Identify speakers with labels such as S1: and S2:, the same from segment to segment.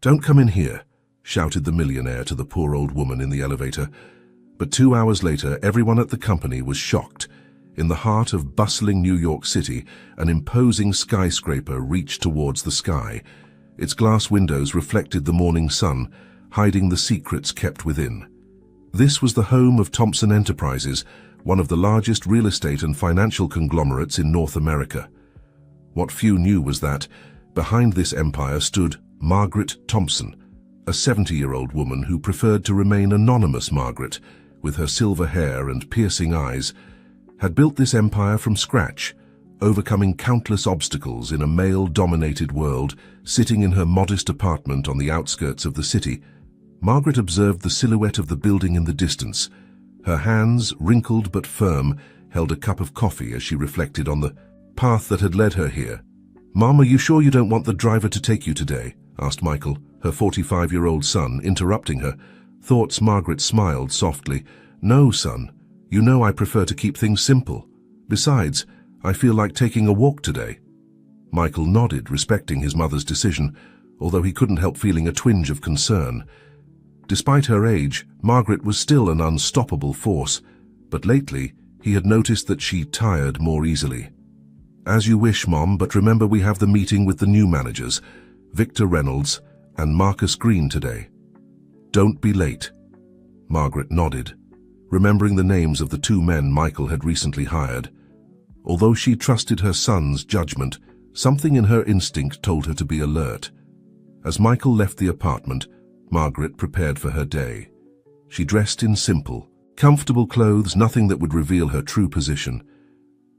S1: "Don't come in here," shouted the millionaire to the poor old woman in the elevator. But 2 hours later, everyone at the company was shocked. In the heart of bustling New York City, an imposing skyscraper reached towards the sky. Its glass windows reflected the morning sun, hiding the secrets kept within. This was the home of Thompson Enterprises, one of the largest real estate and financial conglomerates in North America. What few knew was that, behind this empire stood Margaret Thompson, a 70-year-old woman who preferred to remain anonymous. Margaret, with her silver hair and piercing eyes, had built this empire from scratch, overcoming countless obstacles in a male-dominated world. Sitting in her modest apartment on the outskirts of the city, Margaret observed the silhouette of the building in the distance. Her hands, wrinkled but firm, held a cup of coffee as she reflected on the path that had led her here. "Mom, are you sure you don't want the driver to take you today?" asked Michael, her 45-year-old son, interrupting her. Thoughts. Margaret smiled softly. "No, son. You know I prefer to keep things simple. Besides, I feel like taking a walk today." Michael nodded, respecting his mother's decision, although he couldn't help feeling a twinge of concern. Despite her age, Margaret was still an unstoppable force, but lately he had noticed that she tired more easily. "As you wish, Mom, but remember we have the meeting with the new managers, Victor Reynolds and Marcus Green, today. Don't be late." Margaret nodded, remembering the names of the 2 men Michael had recently hired. Although she trusted her son's judgment, something in her instinct told her to be alert. As Michael left the apartment, Margaret prepared for her day. She dressed in simple, comfortable clothes, nothing that would reveal her true position.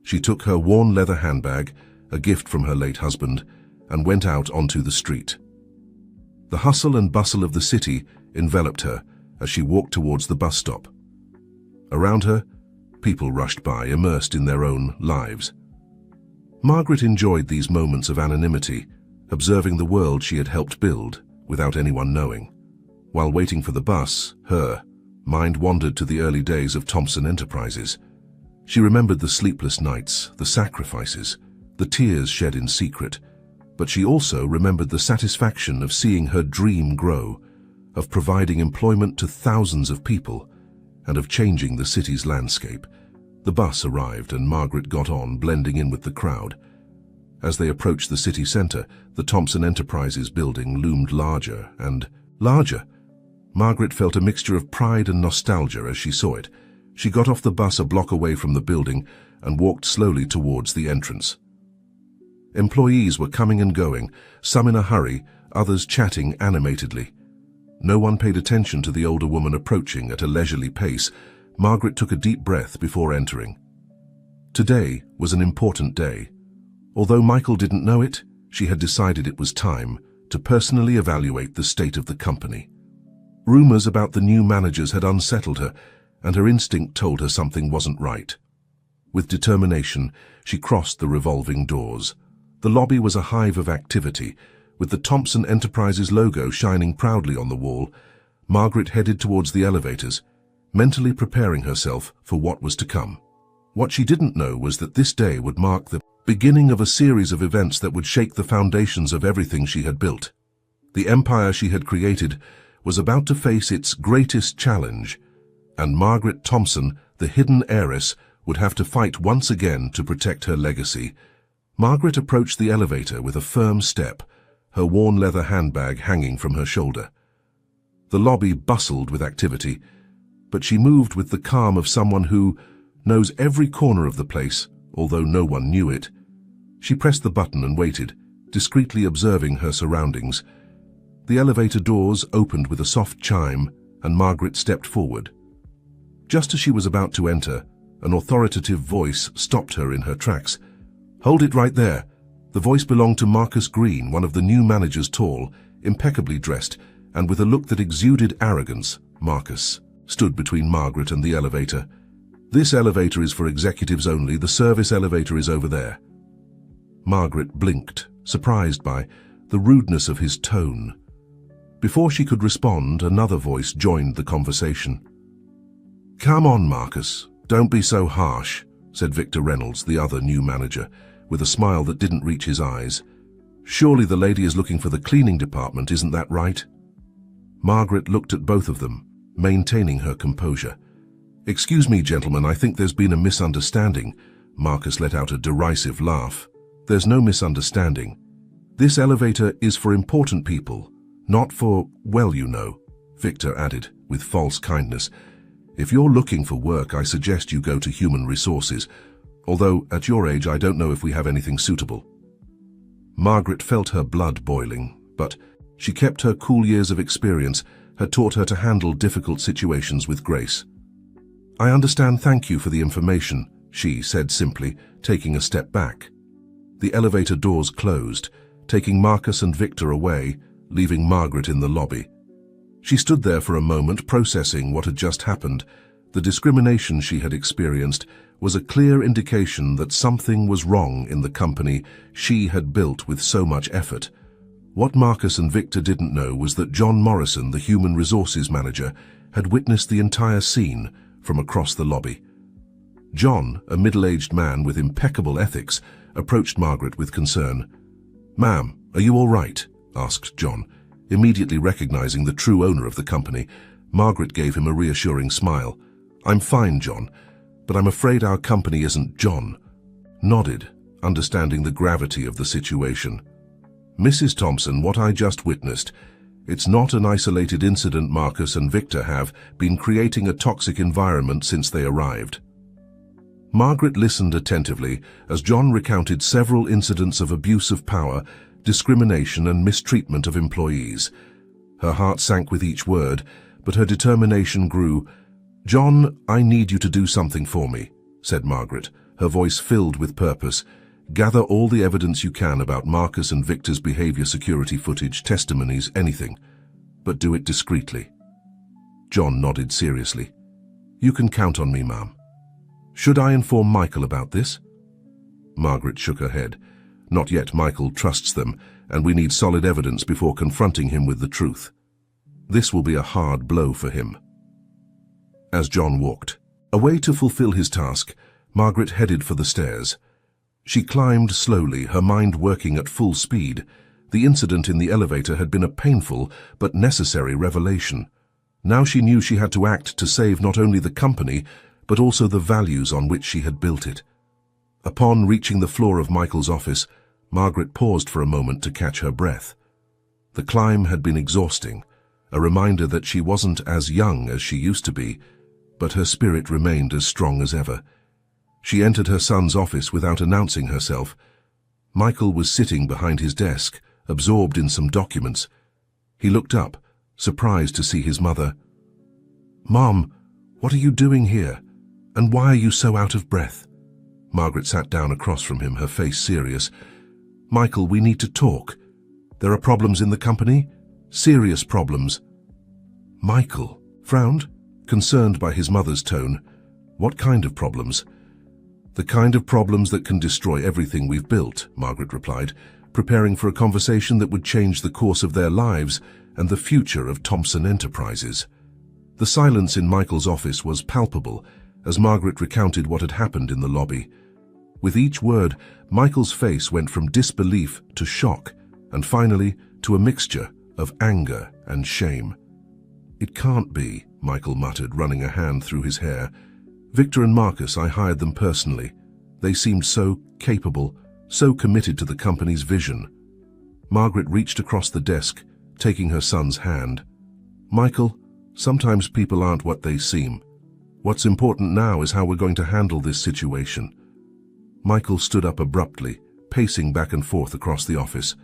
S1: She took her worn leather handbag, a gift from her late husband, and went out onto the street. The hustle and bustle of the city enveloped her as she walked towards the bus stop. Around her, people rushed by, immersed in their own lives. Margaret enjoyed these moments of anonymity, observing the world she had helped build without anyone knowing. While waiting for the bus, her mind wandered to the early days of Thompson Enterprises. She remembered the sleepless nights, the sacrifices, the tears shed in secret, but she also remembered the satisfaction of seeing her dream grow, of providing employment to thousands of people, and of changing the city's landscape. The bus arrived and Margaret got on, blending in with the crowd. As they approached the city center, the Thompson Enterprises building loomed larger and larger. Margaret felt a mixture of pride and nostalgia as she saw it. She got off the bus a block away from the building and walked slowly towards the entrance. Employees were coming and going, some in a hurry, others chatting animatedly. No one paid attention to the older woman approaching at a leisurely pace. Margaret took a deep breath before entering. Today was an important day. Although Michael didn't know it, she had decided it was time to personally evaluate the state of the company. Rumors about the new managers had unsettled her, and her instinct told her something wasn't right. With determination, she crossed the revolving doors. The lobby was a hive of activity, with the Thompson Enterprises logo shining proudly on the wall. Margaret headed towards the elevators, mentally preparing herself for what was to come. What she didn't know was that this day would mark the beginning of a series of events that would shake the foundations of everything she had built. The empire she had created was about to face its greatest challenge, and Margaret Thompson, the hidden heiress, would have to fight once again to protect her legacy. Margaret approached the elevator with a firm step, her worn leather handbag hanging from her shoulder. The lobby bustled with activity, but she moved with the calm of someone who knows every corner of the place, although no one knew it. She pressed the button and waited, discreetly observing her surroundings. The elevator doors opened with a soft chime, and Margaret stepped forward. Just as she was about to enter, an authoritative voice stopped her in her tracks. "Hold it right there." The voice belonged to Marcus Green, one of the new managers, tall, impeccably dressed, and with a look that exuded arrogance. Marcus stood between Margaret and the elevator. "This elevator is for executives only. The service elevator is over there." Margaret blinked, surprised by the rudeness of his tone. Before she could respond, another voice joined the conversation. "Come on, Marcus, don't be so harsh," said Victor Reynolds, the other new manager, with a smile that didn't reach his eyes. Surely the lady is looking for the cleaning department, isn't that right? Margaret looked at both of them, maintaining her composure. Excuse me, gentlemen, I think there's been a misunderstanding. Marcus let out a derisive laugh. There's no misunderstanding. This elevator is for important people, not for, well, you know, Victor added, with false kindness. If you're looking for work, I suggest you go to human resources, although at your age I don't know if we have anything suitable. Margaret felt her blood boiling, but she kept her cool. Years of experience had taught her to handle difficult situations with grace. I understand, thank you for the information, she said simply, taking a step back. The elevator doors closed, taking Marcus and Victor away, leaving Margaret in the lobby. She stood there for a moment, processing what had just happened. The discrimination she had experienced was a clear indication that something was wrong in the company she had built with so much effort. What Marcus and Victor didn't know was that John Morrison, the human resources manager, had witnessed the entire scene from across the lobby. John, a middle-aged man with impeccable ethics, approached Margaret with concern. "Ma'am, are you all right?" asked John. Immediately recognizing the true owner of the company, Margaret gave him a reassuring smile. "I'm fine, John, but I'm afraid our company isn't." John nodded, understanding the gravity of the situation. "Mrs. Thompson, what I just witnessed, it's not an isolated incident. Marcus and Victor have been creating a toxic environment since they arrived." Margaret listened attentively as John recounted several incidents of abuse of power, discrimination and mistreatment of employees. Her heart sank with each word, but her determination grew. "John, I need you to do something for me," said Margaret, her voice filled with purpose. "Gather all the evidence you can about Marcus and Victor's behavior, security footage, testimonies, anything, but do it discreetly." John nodded seriously. "You can count on me, ma'am." "Should I inform Michael about this?" Margaret shook her head. "Not yet. Michael trusts them, and we need solid evidence before confronting him with the truth. This will be a hard blow for him." As John walked away to fulfill his task, Margaret headed for the stairs. She climbed slowly, her mind working at full speed. The incident in the elevator had been a painful but necessary revelation. Now she knew she had to act to save not only the company, but also the values on which she had built it. Upon reaching the floor of Michael's office, Margaret paused for a moment to catch her breath. The climb had been exhausting, a reminder that she wasn't as young as she used to be, but her spirit remained as strong as ever. She entered her son's office without announcing herself. Michael was sitting behind his desk, absorbed in some documents. He looked up, surprised to see his mother. "Mom, what are you doing here? And why are you so out of breath?" Margaret sat down across from him, her face serious. "Michael, we need to talk. There are problems in the company? Serious problems." Michael frowned, concerned by his mother's tone. "What kind of problems?" "The kind of problems that can destroy everything we've built," Margaret replied, preparing for a conversation that would change the course of their lives and the future of Thompson Enterprises. The silence in Michael's office was palpable as Margaret recounted what had happened in the lobby. With each word, Michael's face went from disbelief to shock, and finally to a mixture of anger and shame. "It can't be," Michael muttered, running a hand through his hair. "Victor and Marcus, I hired them personally. They seemed so capable, so committed to the company's vision." Margaret reached across the desk, taking her son's hand. "Michael, sometimes people aren't what they seem. What's important now is how we're going to handle this situation." Michael stood up abruptly, pacing back and forth across the office.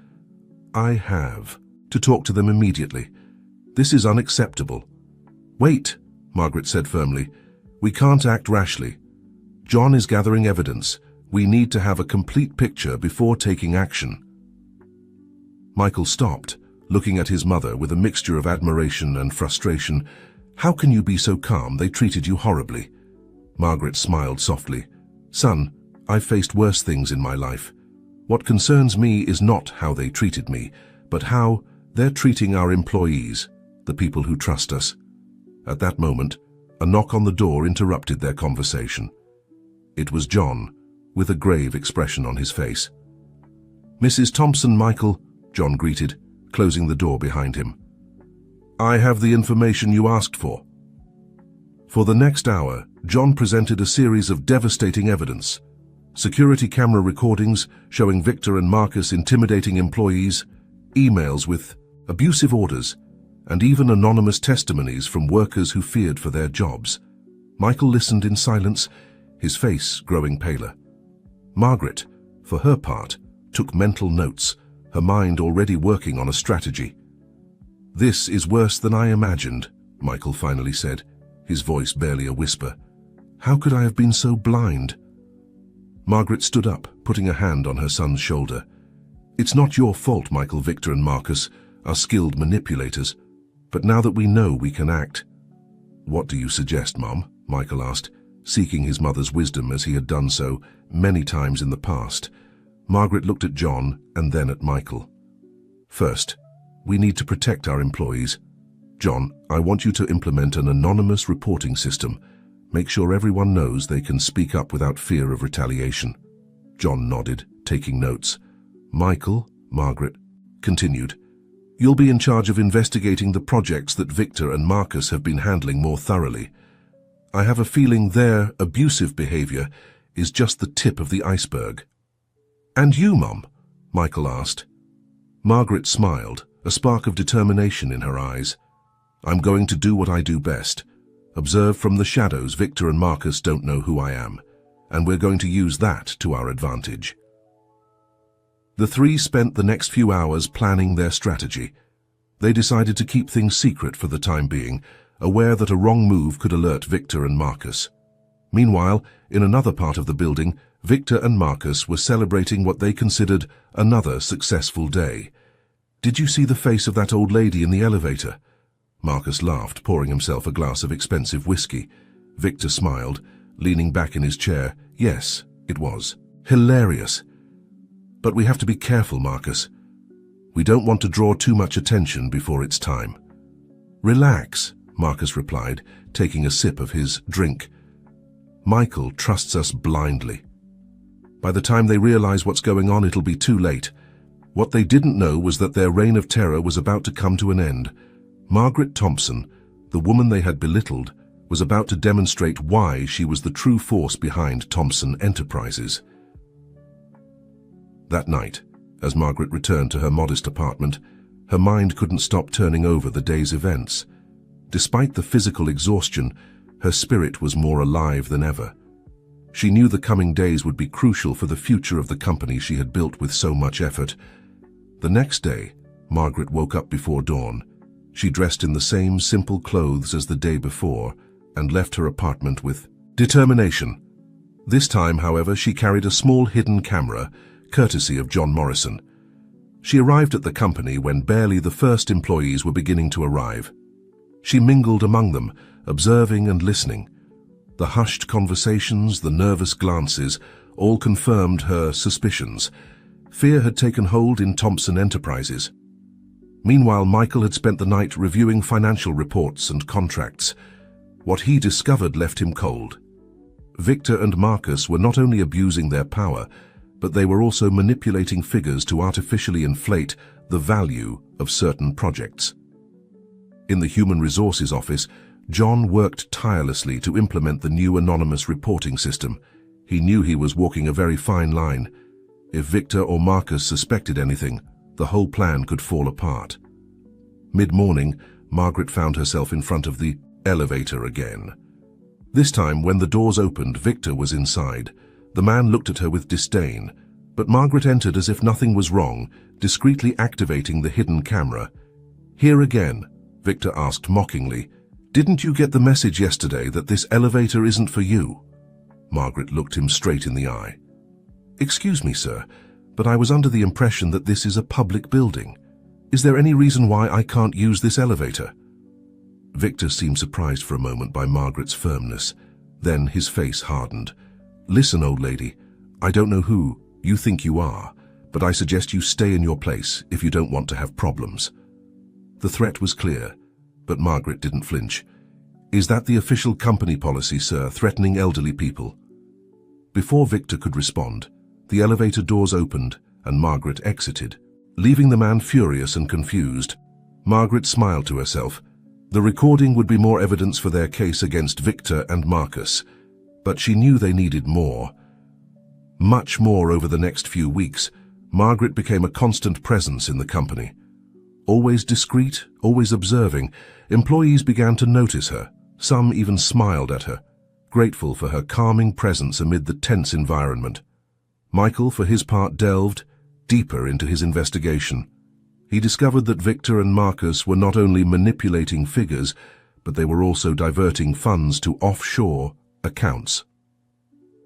S1: "I have to talk to them immediately. This is unacceptable." "Wait," Margaret said firmly. "We can't act rashly. John is gathering evidence. We need to have a complete picture before taking action." Michael stopped, looking at his mother with a mixture of admiration and frustration. "How can you be so calm? They treated you horribly." Margaret smiled softly. "Son, I've faced worse things in my life. What concerns me is not how they treated me, but how they're treating our employees, the people who trust us." At that moment, a knock on the door interrupted their conversation. It was John, with a grave expression on his face. "Mrs. Thompson, Michael," John greeted, closing the door behind him. "I have the information you asked for." For the next hour, John presented a series of devastating evidence. Security camera recordings showing Victor and Marcus intimidating employees, emails with abusive orders, and even anonymous testimonies from workers who feared for their jobs. Michael listened in silence, his face growing paler. Margaret, for her part, took mental notes, her mind already working on a strategy. "This is worse than I imagined," Michael finally said, his voice barely a whisper. "How could I have been so blind?" Margaret stood up, putting a hand on her son's shoulder. "It's not your fault, Michael. Victor and Marcus are skilled manipulators. But now that we know, we can act." "What do you suggest, Mom?" Michael asked, seeking his mother's wisdom as he had done so many times in the past. Margaret looked at John and then at Michael. "First, we need to protect our employees. John, I want you to implement an anonymous reporting system. Make sure everyone knows they can speak up without fear of retaliation." John nodded, taking notes. "Michael," Margaret continued, "you'll be in charge of investigating the projects that Victor and Marcus have been handling more thoroughly. I have a feeling their abusive behavior is just the tip of the iceberg." "And you, Mum?" Michael asked. Margaret smiled, a spark of determination in her eyes. "I'm going to do what I do best. Observe from the shadows Victor and Marcus don't know who I am, and we're going to use that to our advantage." The three spent the next few hours planning their strategy. They decided to keep things secret for the time being, aware that a wrong move could alert Victor and Marcus. Meanwhile, in another part of the building, Victor and Marcus were celebrating what they considered another successful day. "Did you see the face of that old lady in the elevator?" Marcus laughed, pouring himself a glass of expensive whiskey. Victor smiled, leaning back in his chair. "Yes, it was. Hilarious. But we have to be careful, Marcus. We don't want to draw too much attention before it's time." "Relax," Marcus replied, taking a sip of his drink. "Michael trusts us blindly. By the time they realize what's going on, it'll be too late." What they didn't know was that their reign of terror was about to come to an end. Margaret Thompson, the woman they had belittled, was about to demonstrate why she was the true force behind Thompson Enterprises. That night, as Margaret returned to her modest apartment, her mind couldn't stop turning over the day's events. Despite the physical exhaustion, her spirit was more alive than ever. She knew the coming days would be crucial for the future of the company she had built with so much effort. The next day, Margaret woke up before dawn. She dressed in the same simple clothes as the day before and left her apartment with determination. This time, however, she carried a small hidden camera, courtesy of John Morrison. She arrived at the company when barely the first employees were beginning to arrive. She mingled among them, observing and listening. The hushed conversations, the nervous glances, all confirmed her suspicions. Fear had taken hold in Thompson Enterprises. Meanwhile, Michael had spent the night reviewing financial reports and contracts. What he discovered left him cold. Victor and Marcus were not only abusing their power, but they were also manipulating figures to artificially inflate the value of certain projects. In the Human Resources Office, John worked tirelessly to implement the new anonymous reporting system. He knew he was walking a very fine line. If Victor or Marcus suspected anything, the whole plan could fall apart. Mid-morning, Margaret found herself in front of the elevator again. This time, when the doors opened, Victor was inside. The man looked at her with disdain, but Margaret entered as if nothing was wrong, discreetly activating the hidden camera. "Here again?" Victor asked mockingly. "Didn't you get the message yesterday that this elevator isn't for you?" Margaret looked him straight in the eye. "Excuse me, sir, but I was under the impression that this is a public building. Is there any reason why I can't use this elevator?" Victor seemed surprised for a moment by Margaret's firmness. Then his face hardened. "Listen, old lady, I don't know who you think you are, but I suggest you stay in your place if you don't want to have problems." The threat was clear, but Margaret didn't flinch. "Is that the official company policy, sir, threatening elderly people?" Before Victor could respond, the elevator doors opened and Margaret exited, leaving the man furious and confused. Margaret smiled to herself. The recording would be more evidence for their case against Victor and Marcus, but she knew they needed more. Much more over the next few weeks. Margaret became a constant presence in the company. Always discreet, always observing, employees began to notice her. Some even smiled at her, grateful for her calming presence amid the tense environment. Michael, for his part, delved deeper into his investigation. He discovered that Victor and Marcus were not only manipulating figures, but they were also diverting funds to offshore accounts.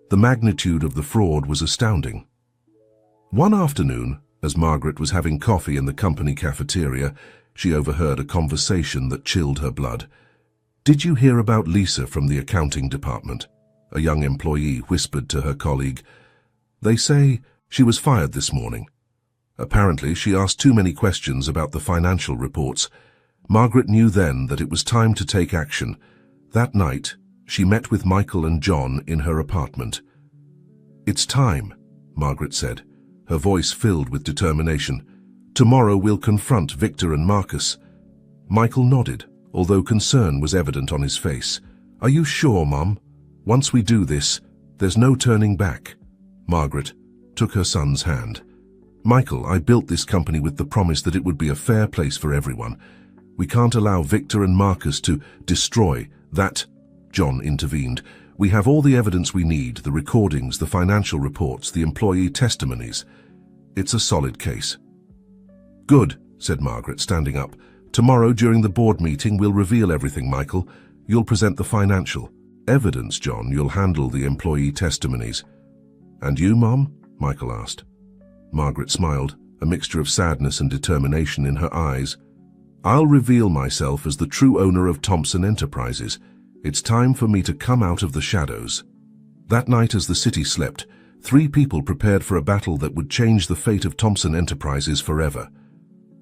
S1: The magnitude of the fraud was astounding. One afternoon, as Margaret was having coffee in the company cafeteria, she overheard a conversation that chilled her blood. "Did you hear about Lisa from the accounting department?" a young employee whispered to her colleague. "They say she was fired this morning. Apparently, she asked too many questions about the financial reports." Margaret knew then that it was time to take action. That night, she met with Michael and John in her apartment. "It's time," Margaret said, her voice filled with determination. "Tomorrow we'll confront Victor and Marcus." Michael nodded, although concern was evident on his face. "Are you sure, Mum? Once we do this, there's no turning back." Margaret took her son's hand. "Michael, I built this company with the promise that it would be a fair place for everyone. We can't allow Victor and Marcus to destroy that." John intervened. "We have all the evidence we need, the recordings, the financial reports, the employee testimonies. It's a solid case." "Good," said Margaret, standing up. "Tomorrow during the board meeting we'll reveal everything, Michael. You'll present the financial evidence, John. You'll handle the employee testimonies." "And you, Mom?" Michael asked. Margaret smiled, a mixture of sadness and determination in her eyes. "I'll reveal myself as the true owner of Thompson Enterprises. It's time for me to come out of the shadows." That night, as the city slept, 3 people prepared for a battle that would change the fate of Thompson Enterprises forever.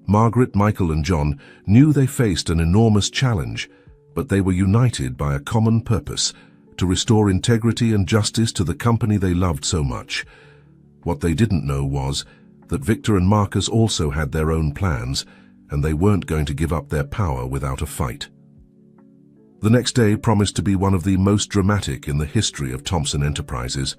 S1: Margaret, Michael, and John knew they faced an enormous challenge, but they were united by a common purpose: to restore integrity and justice to the company they loved so much. What they didn't know was that Victor and Marcus also had their own plans, and they weren't going to give up their power without a fight. The next day promised to be one of the most dramatic in the history of Thompson Enterprises.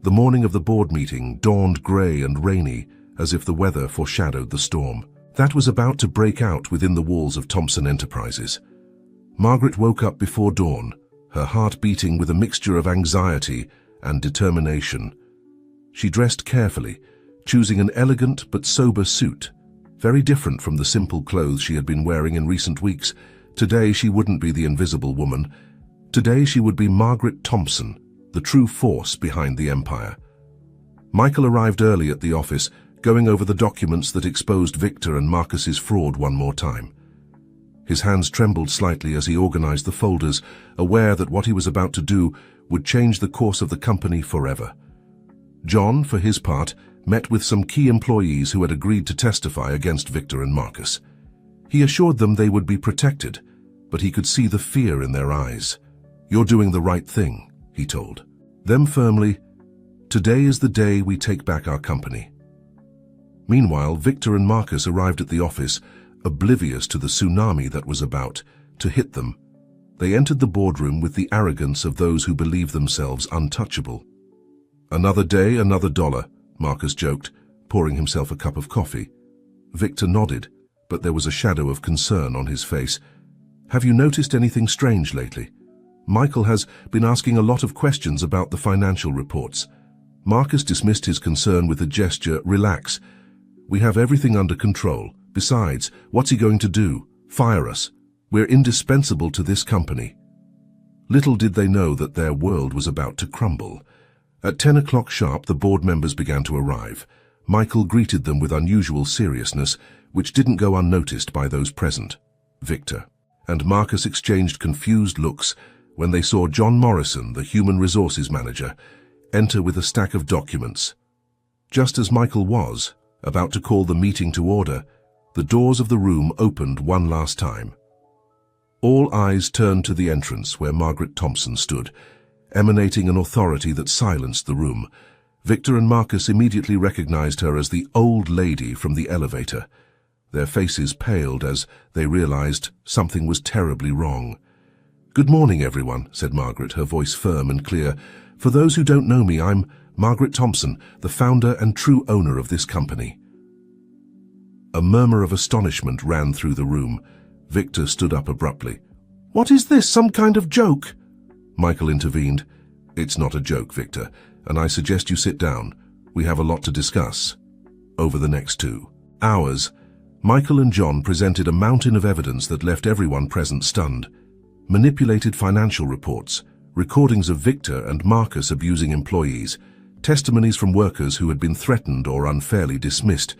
S1: The morning of the board meeting dawned grey and rainy, as if the weather foreshadowed the storm that was about to break out within the walls of Thompson Enterprises. Margaret woke up before dawn, her heart beating with a mixture of anxiety and determination. She dressed carefully, choosing an elegant but sober suit, very different from the simple clothes she had been wearing in recent weeks. Today she wouldn't be the invisible woman. Today she would be Margaret Thompson, the true force behind the empire. Michael arrived early at the office, going over the documents that exposed Victor and Marcus's fraud one more time. His hands trembled slightly as he organized the folders, aware that what he was about to do would change the course of the company forever. John, for his part, met with some key employees who had agreed to testify against Victor and Marcus. He assured them they would be protected, but he could see the fear in their eyes. "You're doing the right thing," he told them firmly. "Today is the day we take back our company." Meanwhile, Victor and Marcus arrived at the office, oblivious to the tsunami that was about to hit them. They entered the boardroom with the arrogance of those who believe themselves untouchable. "Another day, another dollar," Marcus joked, pouring himself a cup of coffee. Victor nodded, but there was a shadow of concern on his face. "Have you noticed anything strange lately? Michael has been asking a lot of questions about the financial reports." Marcus dismissed his concern with a gesture. "Relax. We have everything under control. Besides, what's he going to do? Fire us? We're indispensable to this company." Little did they know that their world was about to crumble. At 10 o'clock sharp, the board members began to arrive. Michael greeted them with unusual seriousness, which didn't go unnoticed by those present. Victor and Marcus exchanged confused looks when they saw John Morrison, the human resources manager, enter with a stack of documents. Just as Michael was about to call the meeting to order, the doors of the room opened one last time. All eyes turned to the entrance where Margaret Thompson stood, emanating an authority that silenced the room. Victor and Marcus immediately recognized her as the old lady from the elevator. Their faces paled as they realized something was terribly wrong. "Good morning, everyone," said Margaret, her voice firm and clear. "For those who don't know me, I'm Margaret Thompson, the founder and true owner of this company." A murmur of astonishment ran through the room. Victor stood up abruptly. "What is this, some kind of joke?" Michael intervened. "It's not a joke, Victor, and I suggest you sit down. We have a lot to discuss." Over the next 2 hours, Michael and John presented a mountain of evidence that left everyone present stunned. Manipulated financial reports, recordings of Victor and Marcus abusing employees, testimonies from workers who had been threatened or unfairly dismissed.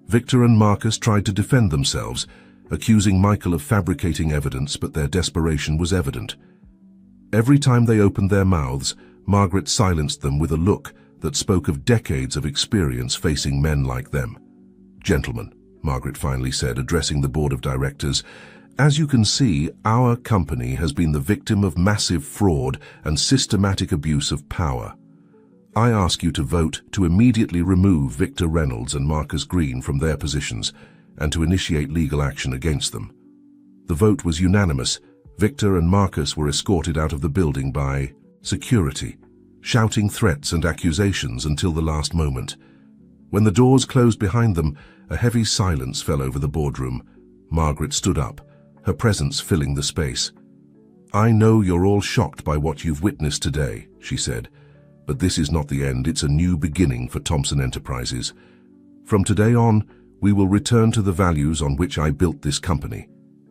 S1: Victor and Marcus tried to defend themselves, accusing Michael of fabricating evidence, but their desperation was evident. Every time they opened their mouths, Margaret silenced them with a look that spoke of decades of experience facing men like them. "Gentlemen," Margaret finally said, addressing the board of directors, "as you can see, our company has been the victim of massive fraud and systematic abuse of power. I ask you to vote to immediately remove Victor Reynolds and Marcus Green from their positions and to initiate legal action against them." The vote was unanimous. Victor and Marcus were escorted out of the building by security, shouting threats and accusations until the last moment. When the doors closed behind them, a heavy silence fell over the boardroom. Margaret stood up, her presence filling the space. "I know you're all shocked by what you've witnessed today," she said, "but this is not the end. It's a new beginning for Thompson Enterprises. From today on, we will return to the values on which I built this company: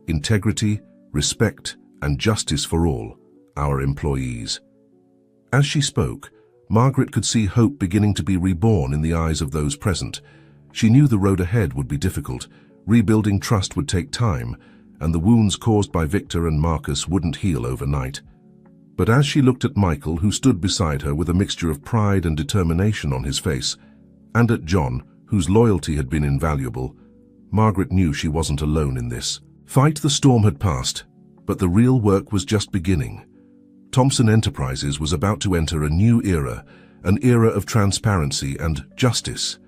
S1: integrity, respect, and justice for all, our employees." As she spoke, Margaret could see hope beginning to be reborn in the eyes of those present. She knew the road ahead would be difficult, rebuilding trust would take time, and the wounds caused by Victor and Marcus wouldn't heal overnight. But as she looked at Michael, who stood beside her with a mixture of pride and determination on his face, and at John, whose loyalty had been invaluable, Margaret knew she wasn't alone in this fight. The storm had passed, but the real work was just beginning. Thompson Enterprises was about to enter a new era, an era of transparency and justice.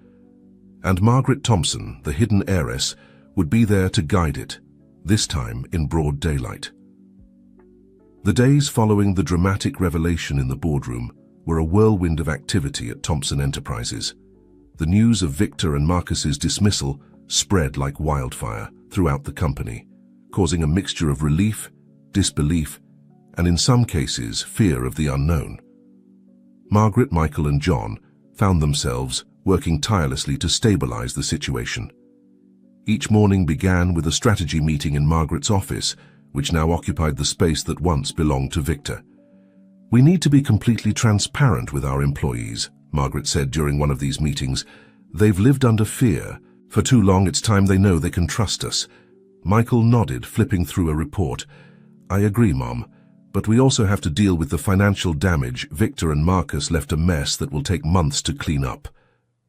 S1: And Margaret Thompson, the hidden heiress, would be there to guide it, this time in broad daylight. The days following the dramatic revelation in the boardroom were a whirlwind of activity at Thompson Enterprises. The news of Victor and Marcus's dismissal spread like wildfire throughout the company, causing a mixture of relief, disbelief, and in some cases, fear of the unknown. Margaret, Michael, and John found themselves working tirelessly to stabilize the situation. Each morning began with a strategy meeting in Margaret's office, which now occupied the space that once belonged to Victor. "We need to be completely transparent with our employees," Margaret said during one of these meetings. "They've lived under fear. For too long, it's time they know they can trust us." Michael nodded, flipping through a report. "I agree, Mom. But we also have to deal with the financial damage. Victor and Marcus left a mess that will take months to clean up."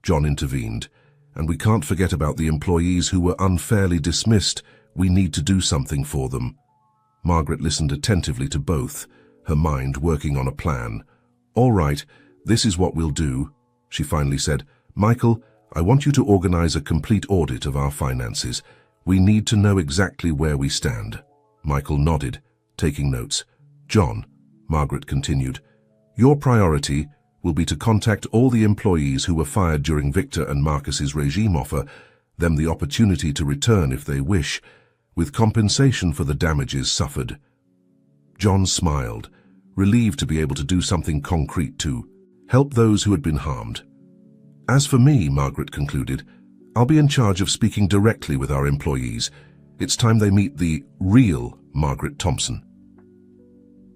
S1: John intervened. "And we can't forget about the employees who were unfairly dismissed. We need to do something for them." Margaret listened attentively to both, her mind working on a plan. "All right, this is what we'll do," she finally said. "Michael, I want you to organize a complete audit of our finances. We need to know exactly where we stand." Michael nodded, taking notes. "John," Margaret continued, "your priority will be to contact all the employees who were fired during Victor and Marcus's regime. Offer them the opportunity to return if they wish, with compensation for the damages suffered." John smiled, relieved to be able to do something concrete to help those who had been harmed. "As for me," Margaret concluded, "I'll be in charge of speaking directly with our employees. It's time they meet the real Margaret Thompson."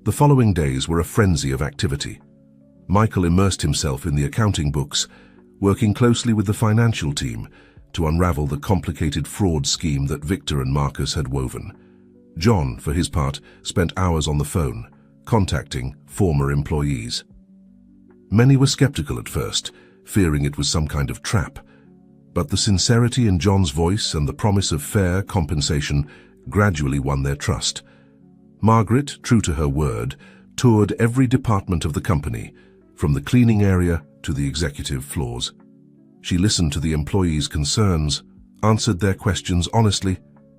S1: The following days were a frenzy of activity. Michael immersed himself in the accounting books, working closely with the financial team to unravel the complicated fraud scheme that Victor and Marcus had woven. John, for his part, spent hours on the phone, contacting former employees. Many were skeptical at first, fearing it was some kind of trap, but the sincerity in John's voice and the promise of fair compensation gradually won their trust. Margaret, true to her word, toured every department of the company, from the cleaning area to the executive floors. She listened to the employees' concerns, answered their questions honestly,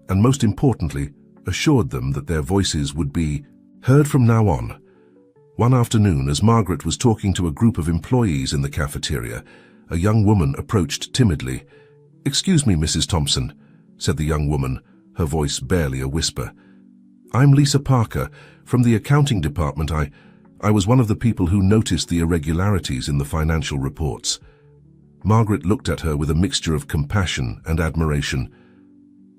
S1: and most importantly, assured them that their voices would be heard from now on. One afternoon, as Margaret was talking to a group of employees in the cafeteria, a young woman approached timidly. "Excuse me, Mrs. Thompson," said the young woman, her voice barely a whisper. "I'm Lisa Parker, from the accounting department. I was one of the people who noticed the irregularities in the financial reports." Margaret looked at her with a mixture of compassion and admiration.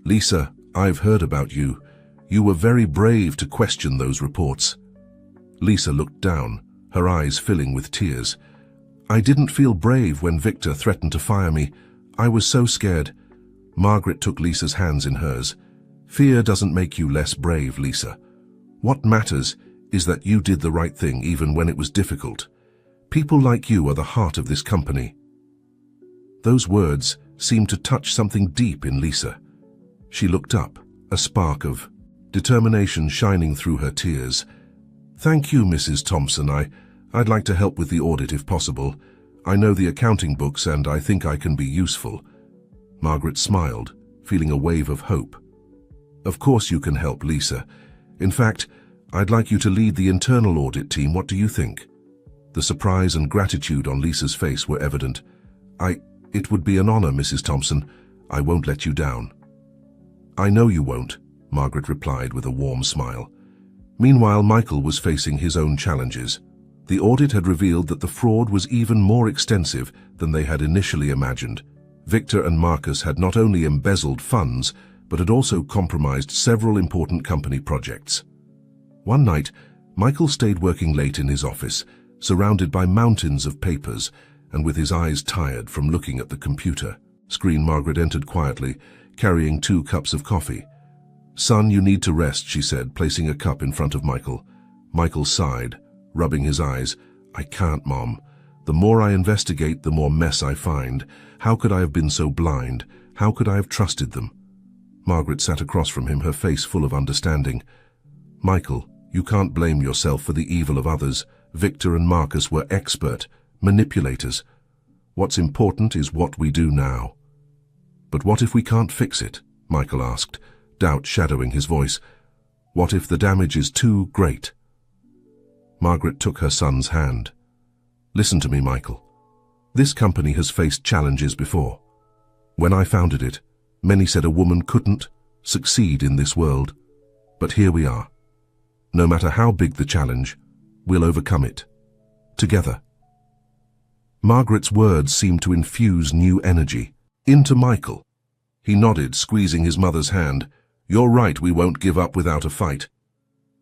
S1: "Lisa, I've heard about you. You were very brave to question those reports." Lisa looked down, her eyes filling with tears. "I didn't feel brave when Victor threatened to fire me. I was so scared." Margaret took Lisa's hands in hers. "Fear doesn't make you less brave, Lisa. What matters is that you did the right thing even when it was difficult. People like you are the heart of this company." Those words seemed to touch something deep in Lisa. She looked up, a spark of determination shining through her tears. "Thank you, Mrs. Thompson. I'd like to help with the audit if possible. I know the accounting books and I think I can be useful." Margaret smiled, feeling a wave of hope. "Of course you can help, Lisa. In fact, I'd like you to lead the internal audit team. What do you think?" The surprise and gratitude on Lisa's face were evident. It would be an honor, Mrs. Thompson. I won't let you down." "I know you won't," Margaret replied with a warm smile. Meanwhile, Michael was facing his own challenges. The audit had revealed that the fraud was even more extensive than they had initially imagined. Victor and Marcus had not only embezzled funds, but had also compromised several important company projects. One night, Michael stayed working late in his office, surrounded by mountains of papers, and with his eyes tired from looking at the computer screen. Margaret entered quietly, carrying 2 cups of coffee. "Son, you need to rest," she said, placing a cup in front of Michael. Michael sighed, rubbing his eyes. "I can't, Mom. The more I investigate, the more mess I find. How could I have been so blind? How could I have trusted them?" Margaret sat across from him, her face full of understanding. "Michael, you can't blame yourself for the evil of others. Victor and Marcus were expert manipulators. What's important is what we do now." "But what if we can't fix it?" Michael asked, doubt shadowing his voice. "What if the damage is too great?" Margaret took her son's hand. "Listen to me, Michael. This company has faced challenges before. When I founded it, many said a woman couldn't succeed in this world. But here we are. No matter how big the challenge, we'll overcome it. Together." Margaret's words seemed to infuse new energy into Michael. He nodded, squeezing his mother's hand. "You're right, we won't give up without a fight."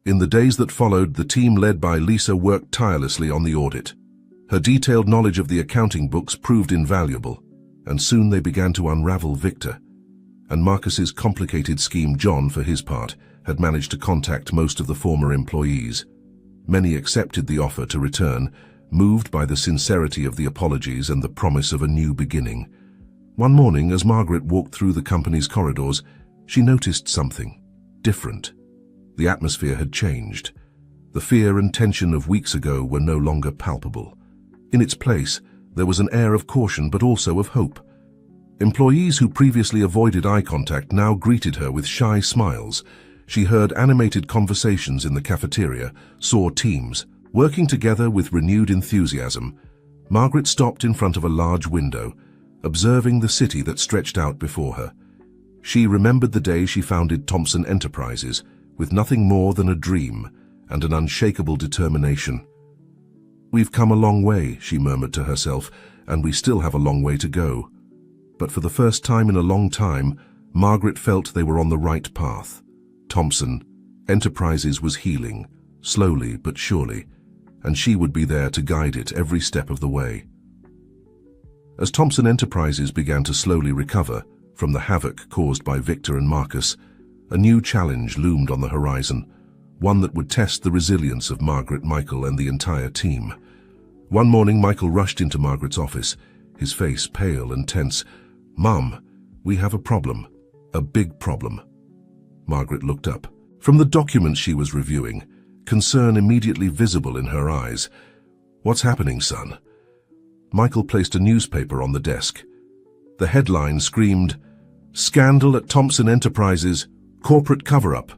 S1: In the days that followed, the team led by Lisa worked tirelessly on the audit. Her detailed knowledge of the accounting books proved invaluable, and soon they began to unravel Victor. And Marcus's complicated scheme. John, for his part, had managed to contact most of the former employees. Many accepted the offer to return, moved by the sincerity of the apologies and the promise of a new beginning. One morning, as Margaret walked through the company's corridors, she noticed something different. The atmosphere had changed. The fear and tension of weeks ago were no longer palpable. In its place, there was an air of caution but also of hope. Employees who previously avoided eye contact now greeted her with shy smiles. She heard animated conversations in the cafeteria, saw teams working together with renewed enthusiasm. Margaret stopped in front of a large window, observing the city that stretched out before her. She remembered the day she founded Thompson Enterprises, with nothing more than a dream and an unshakable determination. "We've come a long way," she murmured to herself, "and we still have a long way to go." But for the first time in a long time, Margaret felt they were on the right path. Thompson Enterprises was healing, slowly but surely, and she would be there to guide it every step of the way. As Thompson Enterprises began to slowly recover from the havoc caused by Victor and Marcus, a new challenge loomed on the horizon, one that would test the resilience of Margaret, Michael, and the entire team. One morning, Michael rushed into Margaret's office, his face pale and tense. "Mom, we have a problem. A big problem." Margaret looked up. From the documents she was reviewing, concern immediately visible in her eyes. "What's happening, son?" Michael placed a newspaper on the desk. The headline screamed, "Scandal at Thompson Enterprises, Corporate Cover-Up."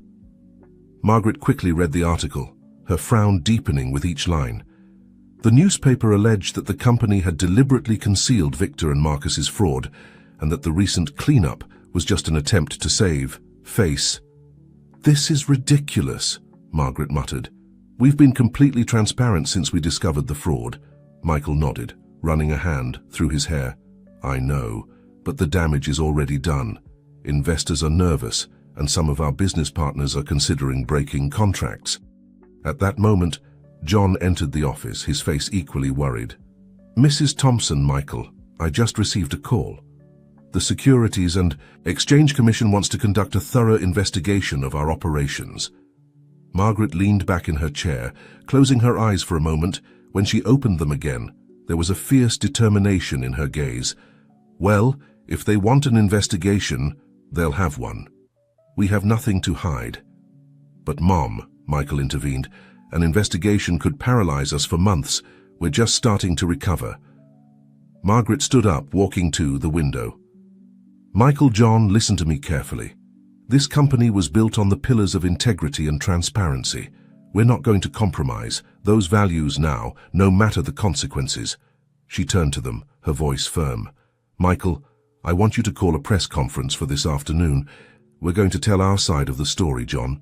S1: Margaret quickly read the article, her frown deepening with each line. The newspaper alleged that the company had deliberately concealed Victor and Marcus's fraud, and that the recent cleanup was just an attempt to save face. "This is ridiculous," Margaret muttered. "We've been completely transparent since we discovered the fraud." Michael nodded, running a hand through his hair. "I know, but the damage is already done. Investors are nervous, and some of our business partners are considering breaking contracts." At that moment, John entered the office, his face equally worried. "Mrs. Thompson, Michael, I just received a call. The Securities and Exchange Commission wants to conduct a thorough investigation of our operations." Margaret leaned back in her chair, closing her eyes for a moment. When she opened them again, there was a fierce determination in her gaze. "Well, if they want an investigation, they'll have one. We have nothing to hide." "But Mom," Michael intervened, "an investigation could paralyze us for months. We're just starting to recover." Margaret stood up, walking to the window. "Michael, John, listen to me carefully. This company was built on the pillars of integrity and transparency. We're not going to compromise those values now, no matter the consequences." She turned to them, her voice firm. "Michael, I want you to call a press conference for this afternoon. We're going to tell our side of the story, John.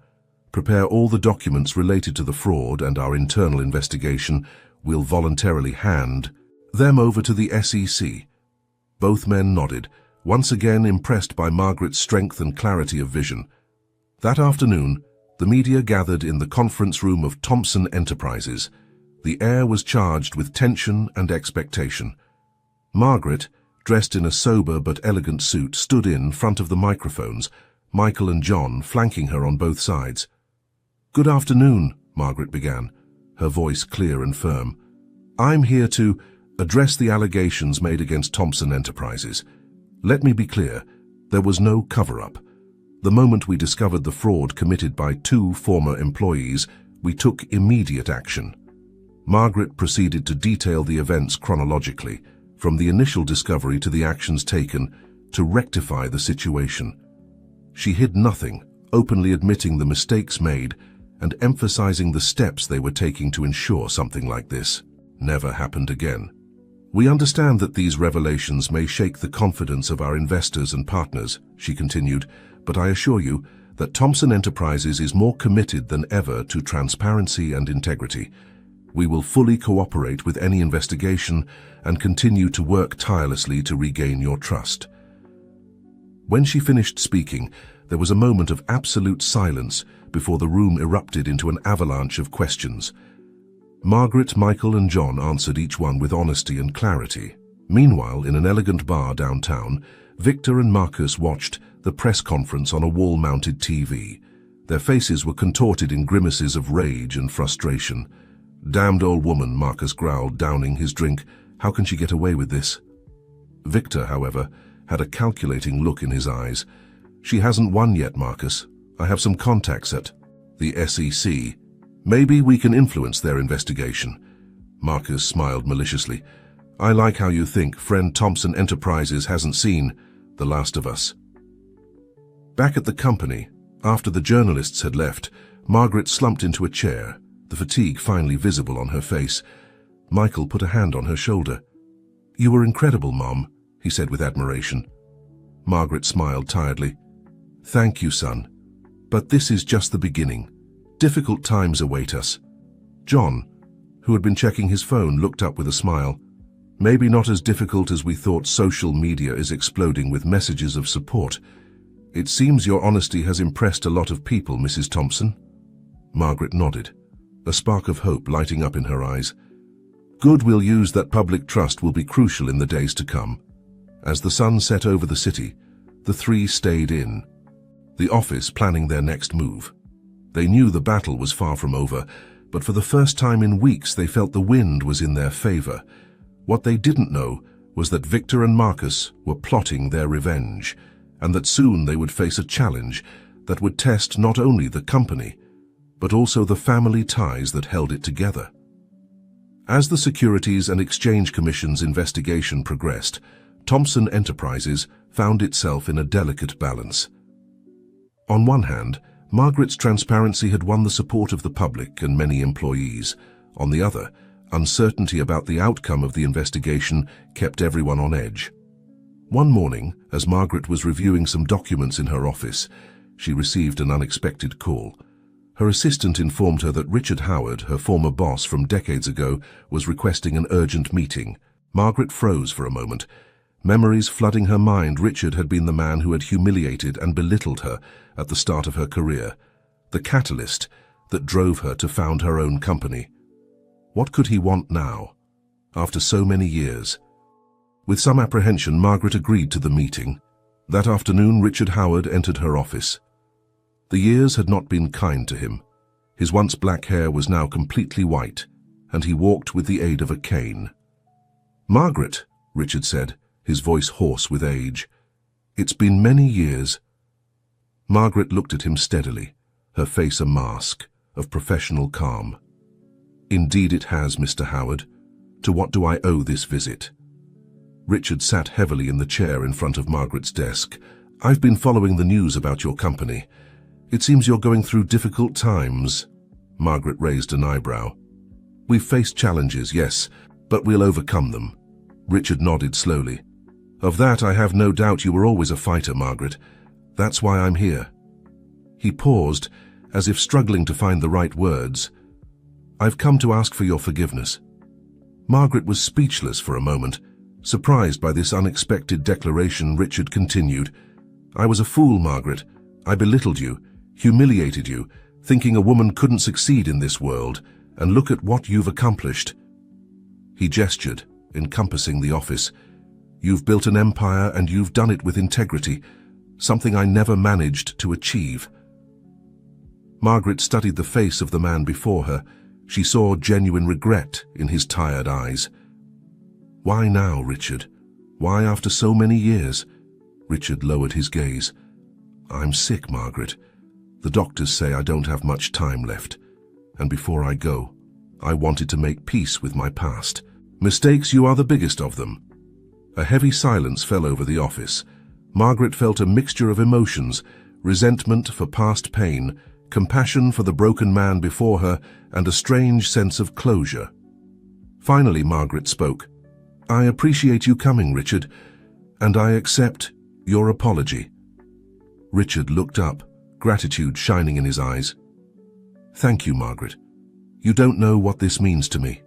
S1: Prepare all the documents related to the fraud and our internal investigation. We'll voluntarily hand them over to the SEC." Both men nodded, once again impressed by Margaret's strength and clarity of vision. That afternoon, the media gathered in the conference room of Thompson Enterprises. The air was charged with tension and expectation. Margaret, dressed in a sober but elegant suit, stood in front of the microphones, Michael and John flanking her on both sides. "Good afternoon," Margaret began, her voice clear and firm. "I'm here to address the allegations made against Thompson Enterprises. Let me be clear, there was no cover-up. The moment we discovered the fraud committed by 2 former employees, we took immediate action." Margaret proceeded to detail the events chronologically, from the initial discovery to the actions taken to rectify the situation. She hid nothing, openly admitting the mistakes made and emphasizing the steps they were taking to ensure something like this never happened again. "We understand that these revelations may shake the confidence of our investors and partners," she continued, "but I assure you that Thompson Enterprises is more committed than ever to transparency and integrity. We will fully cooperate with any investigation and continue to work tirelessly to regain your trust." When she finished speaking, there was a moment of absolute silence before the room erupted into an avalanche of questions. Margaret, Michael, and John answered each one with honesty and clarity. Meanwhile, in an elegant bar downtown, Victor and Marcus watched the press conference on a wall-mounted TV. Their faces were contorted in grimaces of rage and frustration. "Damned old woman," Marcus growled, downing his drink. "How can she get away with this?" Victor, however, had a calculating look in his eyes. "She hasn't won yet, Marcus. I have some contacts at the SEC. Maybe we can influence their investigation." Marcus smiled maliciously. "I like how you think. Friend Thompson Enterprises hasn't seen the last of us." Back at the company, after the journalists had left, Margaret slumped into a chair, the fatigue finally visible on her face. Michael put a hand on her shoulder. "You were incredible, Mom," he said with admiration. Margaret smiled tiredly. "Thank you, son. But this is just the beginning. Difficult times await us." John, who had been checking his phone, looked up with a smile. "Maybe not as difficult as we thought. Social media is exploding with messages of support. It seems your honesty has impressed a lot of people, Mrs. Thompson." Margaret nodded, a spark of hope lighting up in her eyes. "Good, we'll use that. Public trust will be crucial in the days to come." As the sun set over the city, the 3 stayed in the office planning their next move. They knew the battle was far from over, but for the first time in weeks they felt the wind was in their favor. What they didn't know was that Victor and Marcus were plotting their revenge, and that soon they would face a challenge that would test not only the company, but also the family ties that held it together. As the Securities and Exchange Commission's investigation progressed, Thomson Enterprises found itself in a delicate balance. On one hand, Margaret's transparency had won the support of the public and many employees. On the other, uncertainty about the outcome of the investigation kept everyone on edge. One morning, as Margaret was reviewing some documents in her office, she received an unexpected call. Her assistant informed her that Richard Howard, her former boss from decades ago, was requesting an urgent meeting. Margaret froze for a moment. Memories flooding her mind, Richard had been the man who had humiliated and belittled her at the start of her career, the catalyst that drove her to found her own company. What could he want now, after so many years? With some apprehension, Margaret agreed to the meeting. That afternoon, Richard Howard entered her office. The years had not been kind to him. His once black hair was now completely white, and he walked with the aid of a cane. "Margaret," Richard said, his voice hoarse with age, "it's been many years." Margaret looked at him steadily, her face a mask of professional calm. "Indeed it has, Mr. Howard. To what do I owe this visit?" Richard sat heavily in the chair in front of Margaret's desk. "I've been following the news about your company. It seems you're going through difficult times." Margaret raised an eyebrow. "We've faced challenges, yes, but we'll overcome them." Richard nodded slowly. "Of that I have no doubt. You were always a fighter, Margaret. That's why I'm here." He paused, as if struggling to find the right words. "I've come to ask for your forgiveness." Margaret was speechless for a moment. Surprised by this unexpected declaration, Richard continued, "I was a fool, Margaret. I belittled you, humiliated you, thinking a woman couldn't succeed in this world, and look at what you've accomplished." He gestured, encompassing the office. "You've built an empire, and you've done it with integrity, something I never managed to achieve." Margaret studied the face of the man before her. She saw genuine regret in his tired eyes. "Why now, Richard? Why after so many years?" Richard lowered his gaze. "I'm sick, Margaret. The doctors say I don't have much time left. And before I go, I wanted to make peace with my past. Mistakes, you are the biggest of them." A heavy silence fell over the office. Margaret felt a mixture of emotions, resentment for past pain, compassion for the broken man before her, and a strange sense of closure. Finally, Margaret spoke. "I appreciate you coming, Richard, and I accept your apology." Richard looked up, gratitude shining in his eyes. "Thank you, Margaret. You don't know what this means to me."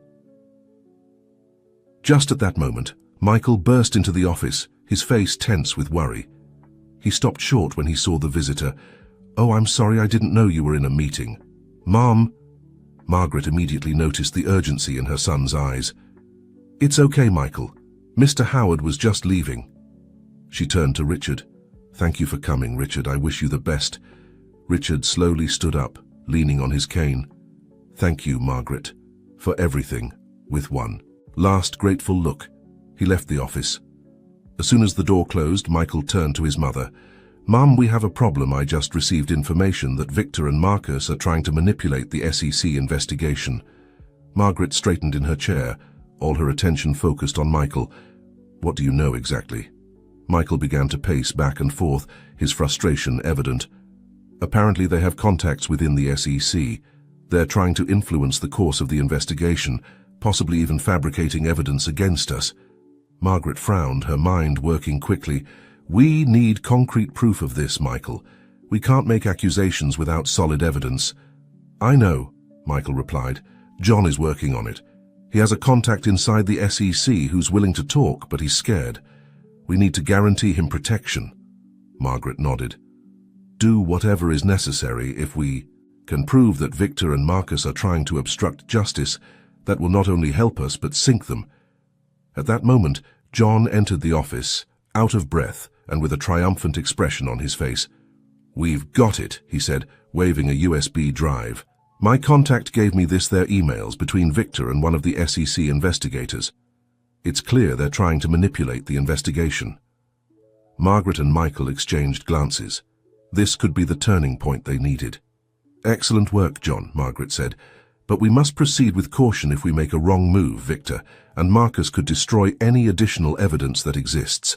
S1: Just at that moment, Michael burst into the office, his face tense with worry. He stopped short when he saw the visitor. "Oh, I'm sorry, I didn't know you were in a meeting." "Mom." Margaret immediately noticed the urgency in her son's eyes. "It's okay, Michael. Mr. Howard was just leaving." She turned to Richard. "Thank you for coming, Richard. I wish you the best." Richard slowly stood up, leaning on his cane. "Thank you, Margaret, for everything," with one last grateful look. He left the office. As soon as the door closed, Michael turned to his mother. "Mom, we have a problem. I just received information that Victor and Marcus are trying to manipulate the SEC investigation." Margaret straightened in her chair, all her attention focused on Michael. "What do you know exactly?" Michael began to pace back and forth, his frustration evident. "Apparently they have contacts within the SEC. They're trying to influence the course of the investigation, possibly even fabricating evidence against us." Margaret frowned, her mind working quickly. "We need concrete proof of this, Michael. We can't make accusations without solid evidence." "I know," Michael replied. "John is working on it. He has a contact inside the SEC who's willing to talk, but he's scared. We need to guarantee him protection." Margaret nodded. "Do whatever is necessary. If we can prove that Victor and Marcus are trying to obstruct justice, that will not only help us but sink them." At that moment, John entered the office, out of breath and with a triumphant expression on his face. "We've got it," he said, waving a USB drive. "My contact gave me their emails between Victor and one of the SEC investigators. It's clear they're trying to manipulate the investigation." Margaret and Michael exchanged glances. This could be the turning point they needed. "Excellent work, John," Margaret said. But we must proceed with caution if we make a wrong move, Victor, and Marcus could destroy any additional evidence that exists.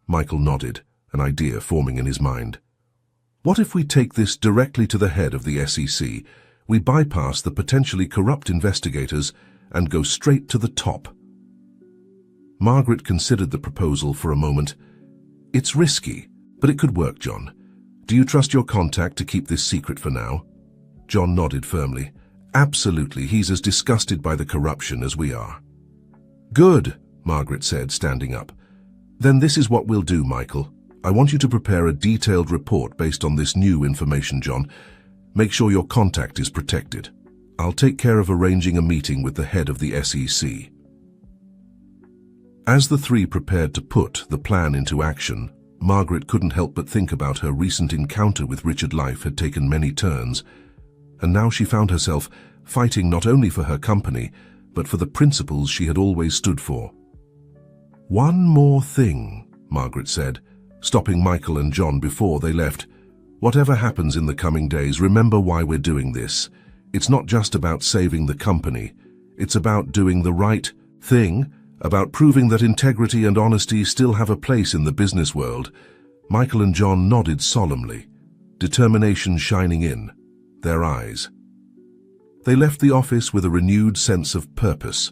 S1: Michael nodded, an idea forming in his mind. What if we take this directly to the head of the SEC? We bypass the potentially corrupt investigators and go straight to the top. Margaret considered the proposal for a moment. It's risky, but it could work, John. Do you trust your contact to keep this secret for now? John nodded firmly. Absolutely, he's as disgusted by the corruption as we are. Good, Margaret said, standing up. Then this is what we'll do, Michael. I want you to prepare a detailed report based on this new information, John. Make sure your contact is protected. I'll take care of arranging a meeting with the head of the SEC. As the three prepared to put the plan into action, Margaret couldn't help but think about her recent encounter with Richard. Life had taken many turns, and now she found herself fighting not only for her company, but for the principles she had always stood for. One more thing, Margaret said, stopping Michael and John before they left. Whatever happens in the coming days, remember why we're doing this. It's not just about saving the company. It's about doing the right thing, about proving that integrity and honesty still have a place in the business world. Michael and John nodded solemnly, determination shining in their eyes. They left the office with a renewed sense of purpose.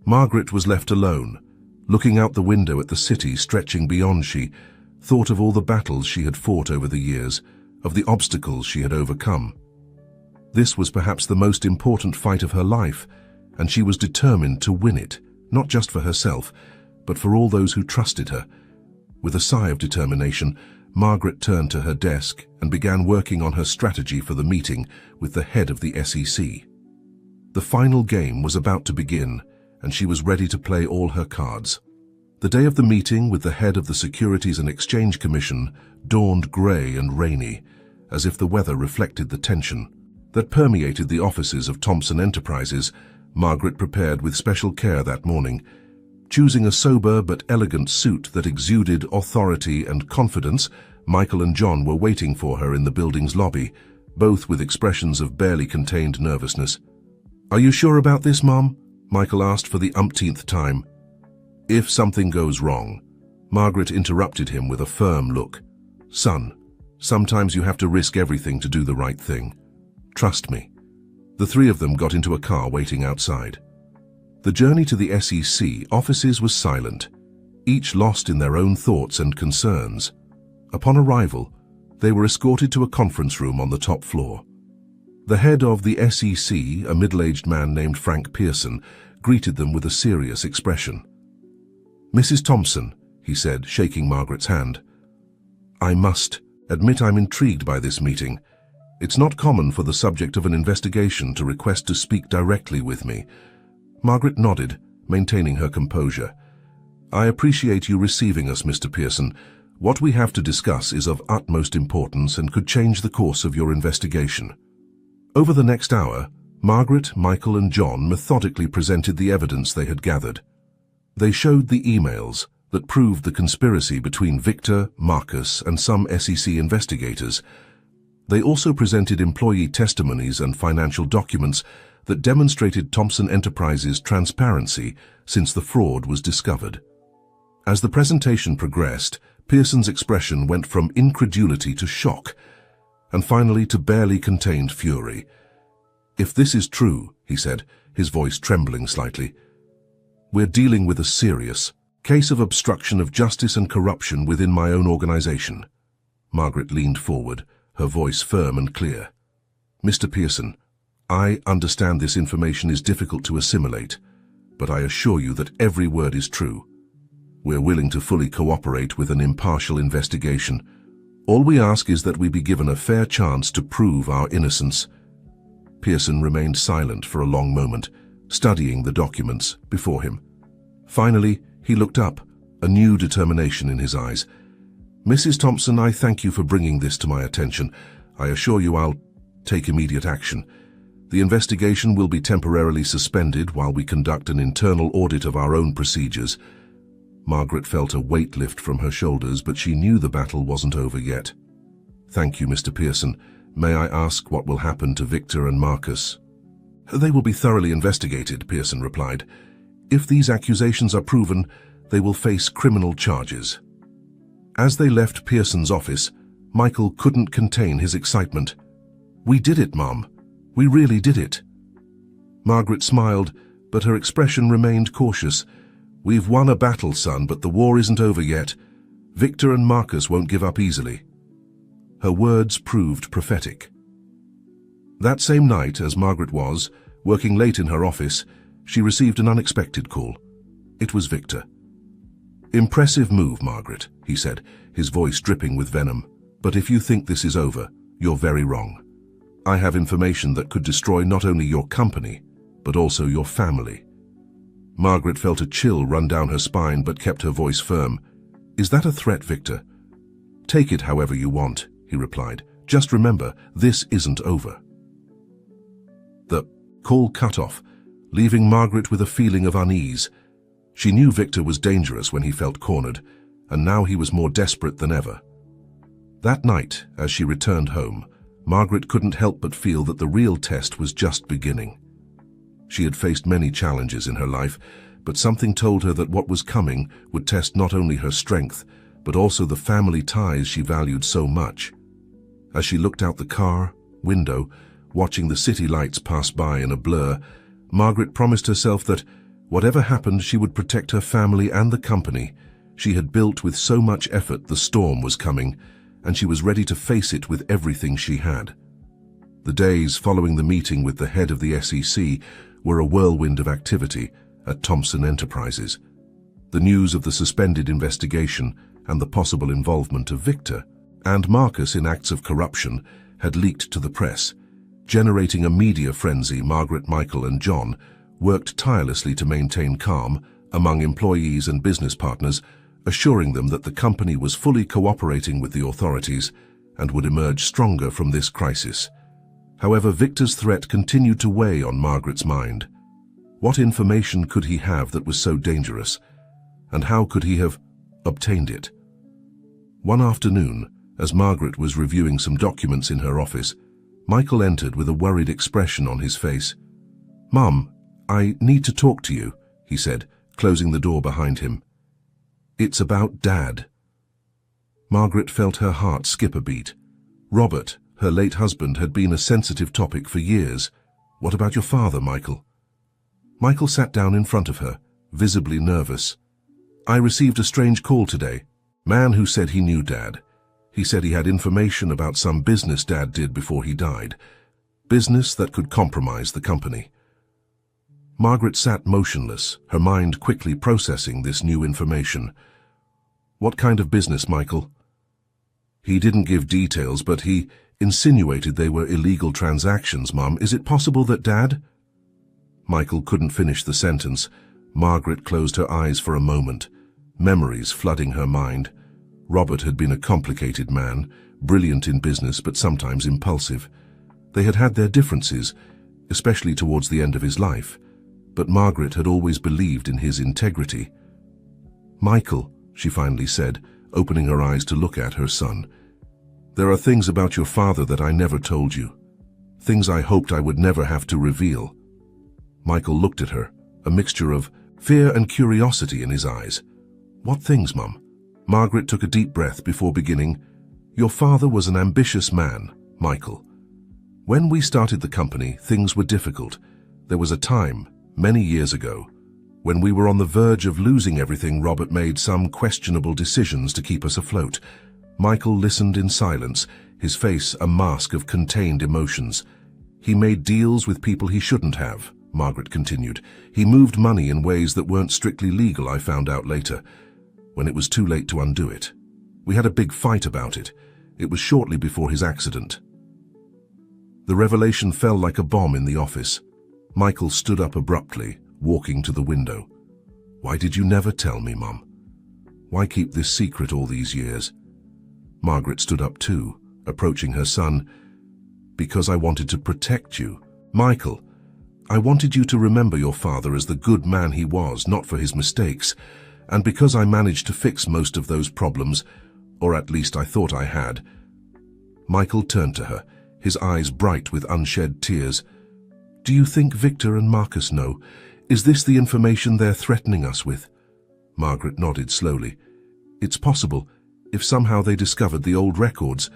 S1: Margaret was left alone, looking out the window at the city stretching beyond. She thought of all the battles she had fought over the years, of the obstacles she had overcome. This was perhaps the most important fight of her life, and she was determined to win it, not just for herself, but for all those who trusted her. With a sigh of determination, Margaret turned to her desk and began working on her strategy for the meeting with the head of the SEC. The final game was about to begin, and she was ready to play all her cards. The day of the meeting with the head of the Securities and Exchange Commission dawned grey and rainy, as if the weather reflected the tension that permeated the offices of Thompson Enterprises. Margaret prepared with special care that morning, choosing a sober but elegant suit that exuded authority and confidence. Michael and John were waiting for her in the building's lobby, both with expressions of barely contained nervousness. "Are you sure about this, Mom?" Michael asked for the umpteenth time. "If something goes wrong," Margaret interrupted him with a firm look. "Son, sometimes you have to risk everything to do the right thing. Trust me." The three of them got into a car waiting outside. The journey to the SEC offices was silent, each lost in their own thoughts and concerns. Upon arrival, they were escorted to a conference room on the top floor. The head of the SEC, a middle-aged man named Frank Pearson, greeted them with a serious expression. "Mrs. Thompson," he said, shaking Margaret's hand, "I must admit I'm intrigued by this meeting. It's not common for the subject of an investigation to request to speak directly with me." Margaret nodded, maintaining her composure. "I appreciate you receiving us, Mr. Pearson. What we have to discuss is of utmost importance and could change the course of your investigation." Over the next hour, Margaret, Michael, and John methodically presented the evidence they had gathered. They showed the emails that proved the conspiracy between Victor, Marcus, and some SEC investigators. They also presented employee testimonies and financial documents that demonstrated Thompson Enterprises' transparency since the fraud was discovered. As the presentation progressed, Pearson's expression went from incredulity to shock, and finally to barely contained fury. "If this is true," he said, his voice trembling slightly, "we're dealing with a serious case of obstruction of justice and corruption within my own organization." Margaret leaned forward, her voice firm and clear. "Mr. Pearson, I understand this information is difficult to assimilate, but I assure you that every word is true. We're willing to fully cooperate with an impartial investigation. All we ask is that we be given a fair chance to prove our innocence." Pearson remained silent for a long moment, studying the documents before him. Finally, he looked up, a new determination in his eyes. "Mrs. Thompson, I thank you for bringing this to my attention. I assure you I'll take immediate action. The investigation will be temporarily suspended while we conduct an internal audit of our own procedures." Margaret felt a weight lift from her shoulders, but she knew the battle wasn't over yet. "Thank you, Mr. Pearson. May I ask what will happen to Victor and Marcus?" They will be thoroughly investigated, Pearson replied. If these accusations are proven, they will face criminal charges. As they left Pearson's office, Michael couldn't contain his excitement. We did it, Mom. We really did it. Margaret smiled, but her expression remained cautious. We've won a battle, son, but the war isn't over yet. Victor and Marcus won't give up easily. Her words proved prophetic. That same night, as Margaret was, working late in her office, she received an unexpected call. It was Victor. Impressive move, Margaret, he said, his voice dripping with venom. But if you think this is over, you're very wrong. I have information that could destroy not only your company, but also your family. Margaret felt a chill run down her spine but kept her voice firm. Is that a threat, Victor? Take it however you want, he replied. Just remember, this isn't over. The call cut off, leaving Margaret with a feeling of unease. She knew Victor was dangerous when he felt cornered, and now he was more desperate than ever. That night, as she returned home, Margaret couldn't help but feel that the real test was just beginning. She had faced many challenges in her life, but something told her that what was coming would test not only her strength, but also the family ties she valued so much. As she looked out the car window, watching the city lights pass by in a blur, Margaret promised herself that, whatever happened, she would protect her family and the company she had built with so much effort. The storm was coming, and she was ready to face it with everything she had. The days following the meeting with the head of the SEC were a whirlwind of activity at Thompson Enterprises. The news of the suspended investigation and the possible involvement of Victor and Marcus in acts of corruption had leaked to the press. Generating a media frenzy, Margaret, Michael, and John worked tirelessly to maintain calm among employees and business partners, assuring them that the company was fully cooperating with the authorities and would emerge stronger from this crisis. However, Victor's threat continued to weigh on Margaret's mind. What information could he have that was so dangerous, and how could he have obtained it? One afternoon, as Margaret was reviewing some documents in her office, Michael entered with a worried expression on his face. "Mum, I need to talk to you," he said, closing the door behind him. "It's about Dad." Margaret felt her heart skip a beat. Robert, her late husband, had been a sensitive topic for years. "What about your father, Michael?" Michael sat down in front of her, visibly nervous. "I received a strange call today. Man who said he knew Dad. He said he had information about some business Dad did before he died. Business that could compromise the company." Margaret sat motionless, her mind quickly processing this new information. "What kind of business, Michael?" "He didn't give details, but he insinuated they were illegal transactions, Mum. Is it possible that Dad—" Michael couldn't finish the sentence. Margaret closed her eyes for a moment, memories flooding her mind. Robert had been a complicated man, brilliant in business but sometimes impulsive. They had had their differences, especially towards the end of his life, but Margaret had always believed in his integrity. "Michael," she finally said, opening her eyes to look at her son, "there are things about your father that I never told you, things I hoped I would never have to reveal." Michael looked at her, a mixture of fear and curiosity in his eyes. "What things, Mum?" Margaret took a deep breath before beginning. "Your father was an ambitious man, Michael. When we started the company, things were difficult. There was a time, many years ago, when we were on the verge of losing everything. Robert made some questionable decisions to keep us afloat." Michael listened in silence, his face a mask of contained emotions. "He made deals with people he shouldn't have," Margaret continued. "He moved money in ways that weren't strictly legal, I found out later, when it was too late to undo it. We had a big fight about it. It was shortly before his accident." The revelation fell like a bomb in the office. Michael stood up abruptly, walking to the window. "Why did you never tell me, Mum? Why keep this secret all these years?" Margaret stood up too, approaching her son. "Because I wanted to protect you. Michael, I wanted you to remember your father as the good man he was, not for his mistakes. And because I managed to fix most of those problems, or at least I thought I had." Michael turned to her, his eyes bright with unshed tears. Do you think Victor and Marcus know? Is this the information they're threatening us with? Margaret nodded slowly. It's possible, if somehow they discovered the old records.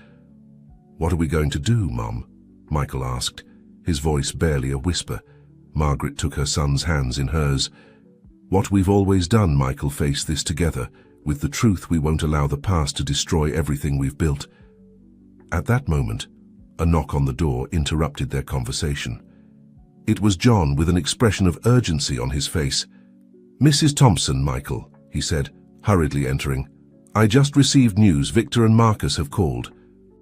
S1: What are we going to do, Mum? Michael asked, his voice barely a whisper. Margaret took her son's hands in hers. What we've always done, Michael, face this together. With the truth, we won't allow the past to destroy everything we've built. At that moment, a knock on the door interrupted their conversation. It was John with an expression of urgency on his face. Mrs. Thompson, Michael, he said, hurriedly entering. I just received news Victor and Marcus have called.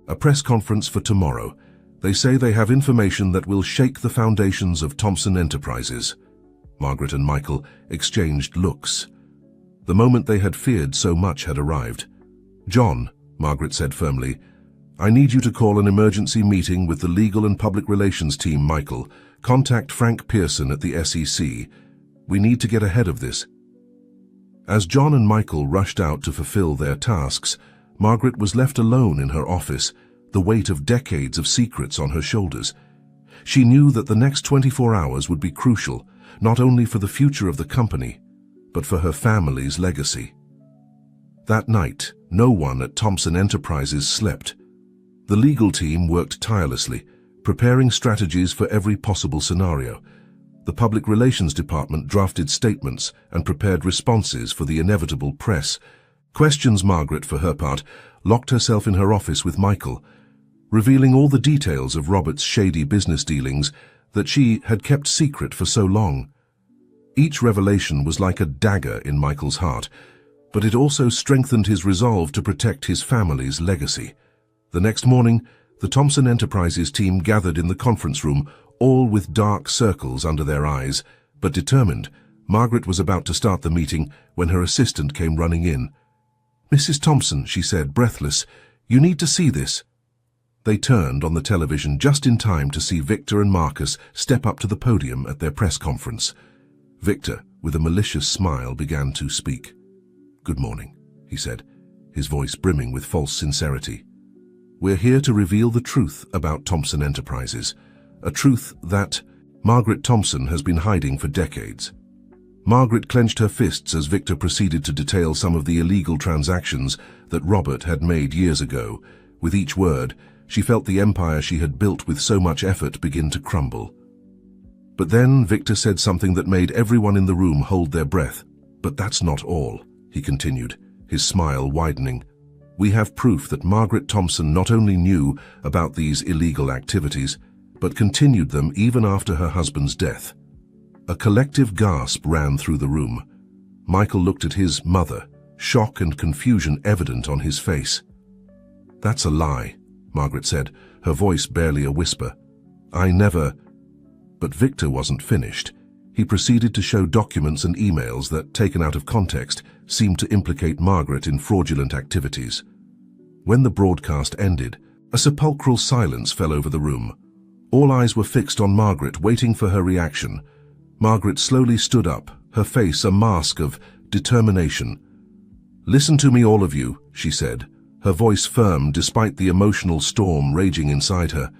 S1: A press conference for tomorrow. They say they have information that will shake the foundations of Thompson Enterprises. Margaret and Michael exchanged looks. The moment they had feared so much had arrived. John, Margaret said firmly, I need you to call an emergency meeting with the legal and public relations team, Michael. Contact Frank Pearson at the SEC. We need to get ahead of this. As John and Michael rushed out to fulfill their tasks, Margaret was left alone in her office, the weight of decades of secrets on her shoulders. She knew that the next 24 hours would be crucial, not only for the future of the company, but for her family's legacy. That night, no one at Thompson Enterprises slept. The legal team worked tirelessly, preparing strategies for every possible scenario. The public relations department drafted statements and prepared responses for the inevitable press. Questions Margaret, for her part, locked herself in her office with Michael, revealing all the details of Robert's shady business dealings that she had kept secret for so long. Each revelation was like a dagger in Michael's heart, but it also strengthened his resolve to protect his family's legacy. The next morning, the Thompson Enterprises team gathered in the conference room, all with dark circles under their eyes, but determined. Margaret was about to start the meeting when her assistant came running in. Mrs. Thompson, she said, breathless, you need to see this. They turned on the television just in time to see Victor and Marcus step up to the podium at their press conference. Victor, with a malicious smile, began to speak. Good morning, he said, his voice brimming with false sincerity. We're here to reveal the truth about Thompson Enterprises, a truth that Margaret Thompson has been hiding for decades. Margaret clenched her fists as Victor proceeded to detail some of the illegal transactions that Robert had made years ago. With each word, she felt the empire she had built with so much effort begin to crumble. But then Victor said something that made everyone in the room hold their breath. But that's not all, he continued, his smile widening. We have proof that Margaret Thompson not only knew about these illegal activities, but continued them even after her husband's death. A collective gasp ran through the room. Michael looked at his mother, shock and confusion evident on his face. That's a lie, Margaret said, her voice barely a whisper. I never... But Victor wasn't finished. He proceeded to show documents and emails that, taken out of context, seemed to implicate Margaret in fraudulent activities. When the broadcast ended, a sepulchral silence fell over the room. All eyes were fixed on Margaret, waiting for her reaction. Margaret slowly stood up, her face a mask of determination. Listen to me, all of you, she said, her voice firm despite the emotional storm raging inside her.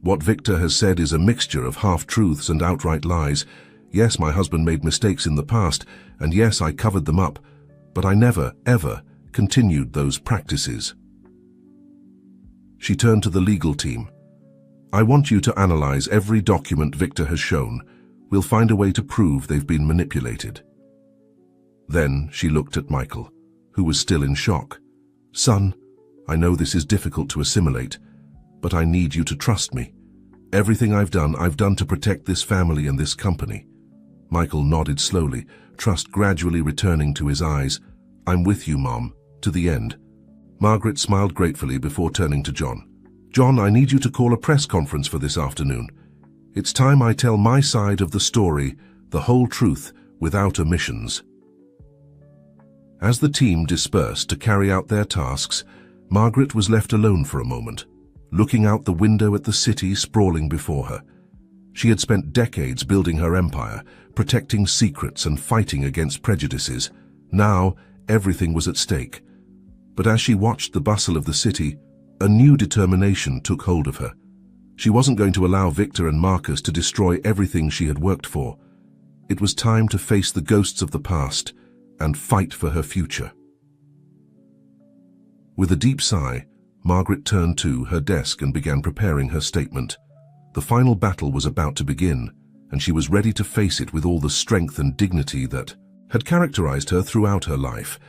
S1: What Victor has said is a mixture of half-truths and outright lies. Yes, my husband made mistakes in the past, and yes, I covered them up, but I never, ever continued those practices. She turned to the legal team. I want you to analyze every document Victor has shown. We'll find a way to prove they've been manipulated. Then she looked at Michael, who was still in shock. Son, I know this is difficult to assimilate, but I need you to trust me. Everything I've done to protect this family and this company. Michael nodded slowly, trust gradually returning to his eyes. I'm with you, Mom, to the end. Margaret smiled gratefully before turning to John. John, I need you to call a press conference for this afternoon. It's time I tell my side of the story, the whole truth, without omissions. As the team dispersed to carry out their tasks, Margaret was left alone for a moment, looking out the window at the city sprawling before her. She had spent decades building her empire, protecting secrets and fighting against prejudices. Now, everything was at stake. But as she watched the bustle of the city, a new determination took hold of her. She wasn't going to allow Victor and Marcus to destroy everything she had worked for. It was time to face the ghosts of the past and fight for her future. With a deep sigh, Margaret turned to her desk and began preparing her statement. The final battle was about to begin, and she was ready to face it with all the strength and dignity that had characterized her throughout her life.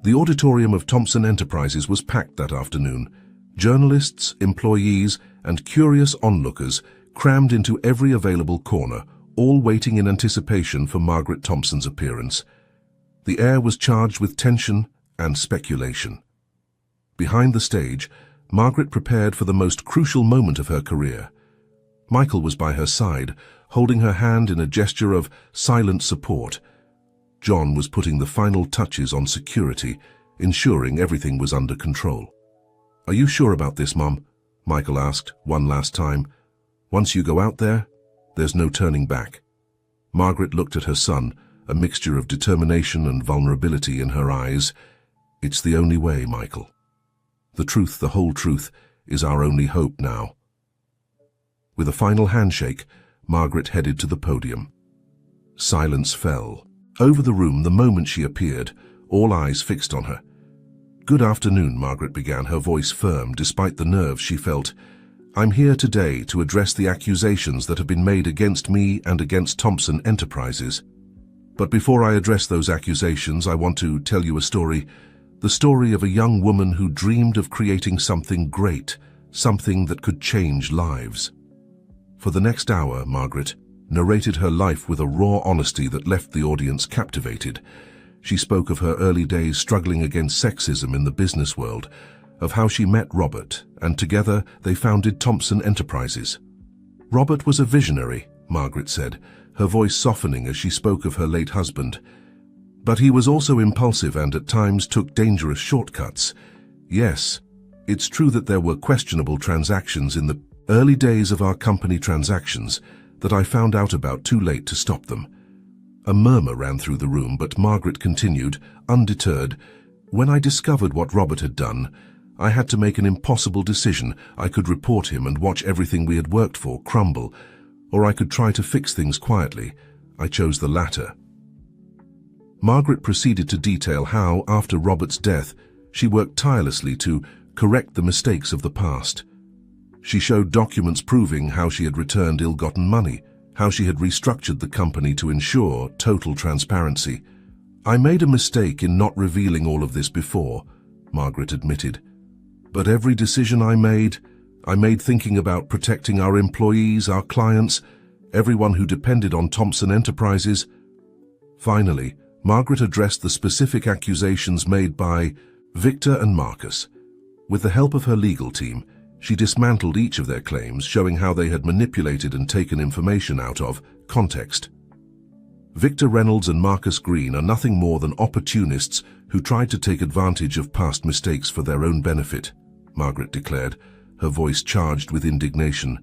S1: The auditorium of Thompson Enterprises was packed that afternoon. Journalists, employees, and curious onlookers crammed into every available corner, all waiting in anticipation for Margaret Thompson's appearance. The air was charged with tension and speculation. Behind the stage, Margaret prepared for the most crucial moment of her career. Michael was by her side, holding her hand in a gesture of silent support. John was putting the final touches on security, ensuring everything was under control. "Are you sure about this, Mom?" Michael asked one last time. "Once you go out there, there's no turning back." Margaret looked at her son, a mixture of determination and vulnerability in her eyes. "It's the only way, Michael. The truth, the whole truth, is our only hope now." With a final handshake, Margaret headed to the podium. Silence fell over the room the moment she appeared, all eyes fixed on her. "Good afternoon," Margaret began, her voice firm despite the nerves she felt. "I'm here today to address the accusations that have been made against me and against Thompson Enterprises. But before I address those accusations, I want to tell you a story. The story of a young woman who dreamed of creating something great, something that could change lives." For the next hour, Margaret narrated her life with a raw honesty that left the audience captivated. She spoke of her early days struggling against sexism in the business world, of how she met Robert, and together they founded Thompson Enterprises. "Robert was a visionary," Margaret said, her voice softening as she spoke of her late husband. "But he was also impulsive and at times took dangerous shortcuts. Yes, it's true that there were questionable transactions in the early days of our company transactions that I found out about too late to stop them." A murmur ran through the room, but Margaret continued, undeterred. "When I discovered what Robert had done, I had to make an impossible decision. I could report him and watch everything we had worked for crumble, or I could try to fix things quietly. I chose the latter." Margaret proceeded to detail how, after Robert's death, she worked tirelessly to correct the mistakes of the past. She showed documents proving how she had returned ill-gotten money, how she had restructured the company to ensure total transparency. "I made a mistake in not revealing all of this before," Margaret admitted. "But every decision I made thinking about protecting our employees, our clients, everyone who depended on Thompson Enterprises." Finally, Margaret addressed the specific accusations made by Victor and Marcus. With the help of her legal team, she dismantled each of their claims, showing how they had manipulated and taken information out of context. Victor Reynolds and Marcus Green are nothing more than opportunists who tried to take advantage of past mistakes for their own benefit, Margaret declared, her voice charged with indignation.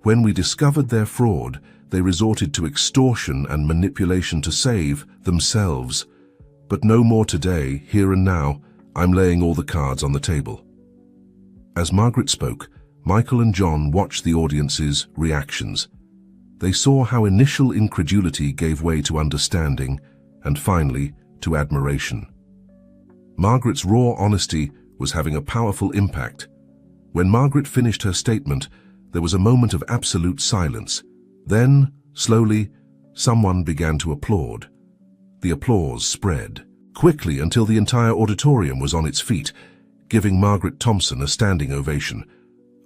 S1: "When we discovered their fraud, they resorted to extortion and manipulation to save themselves. But no more today, here and now. I'm laying all the cards on the table." As Margaret spoke, Michael and John watched the audience's reactions. They saw how initial incredulity gave way to understanding, and finally, to admiration. Margaret's raw honesty was having a powerful impact. When Margaret finished her statement, there was a moment of absolute silence. Then, slowly, someone began to applaud. The applause spread quickly until the entire auditorium was on its feet, giving Margaret Thompson a standing ovation.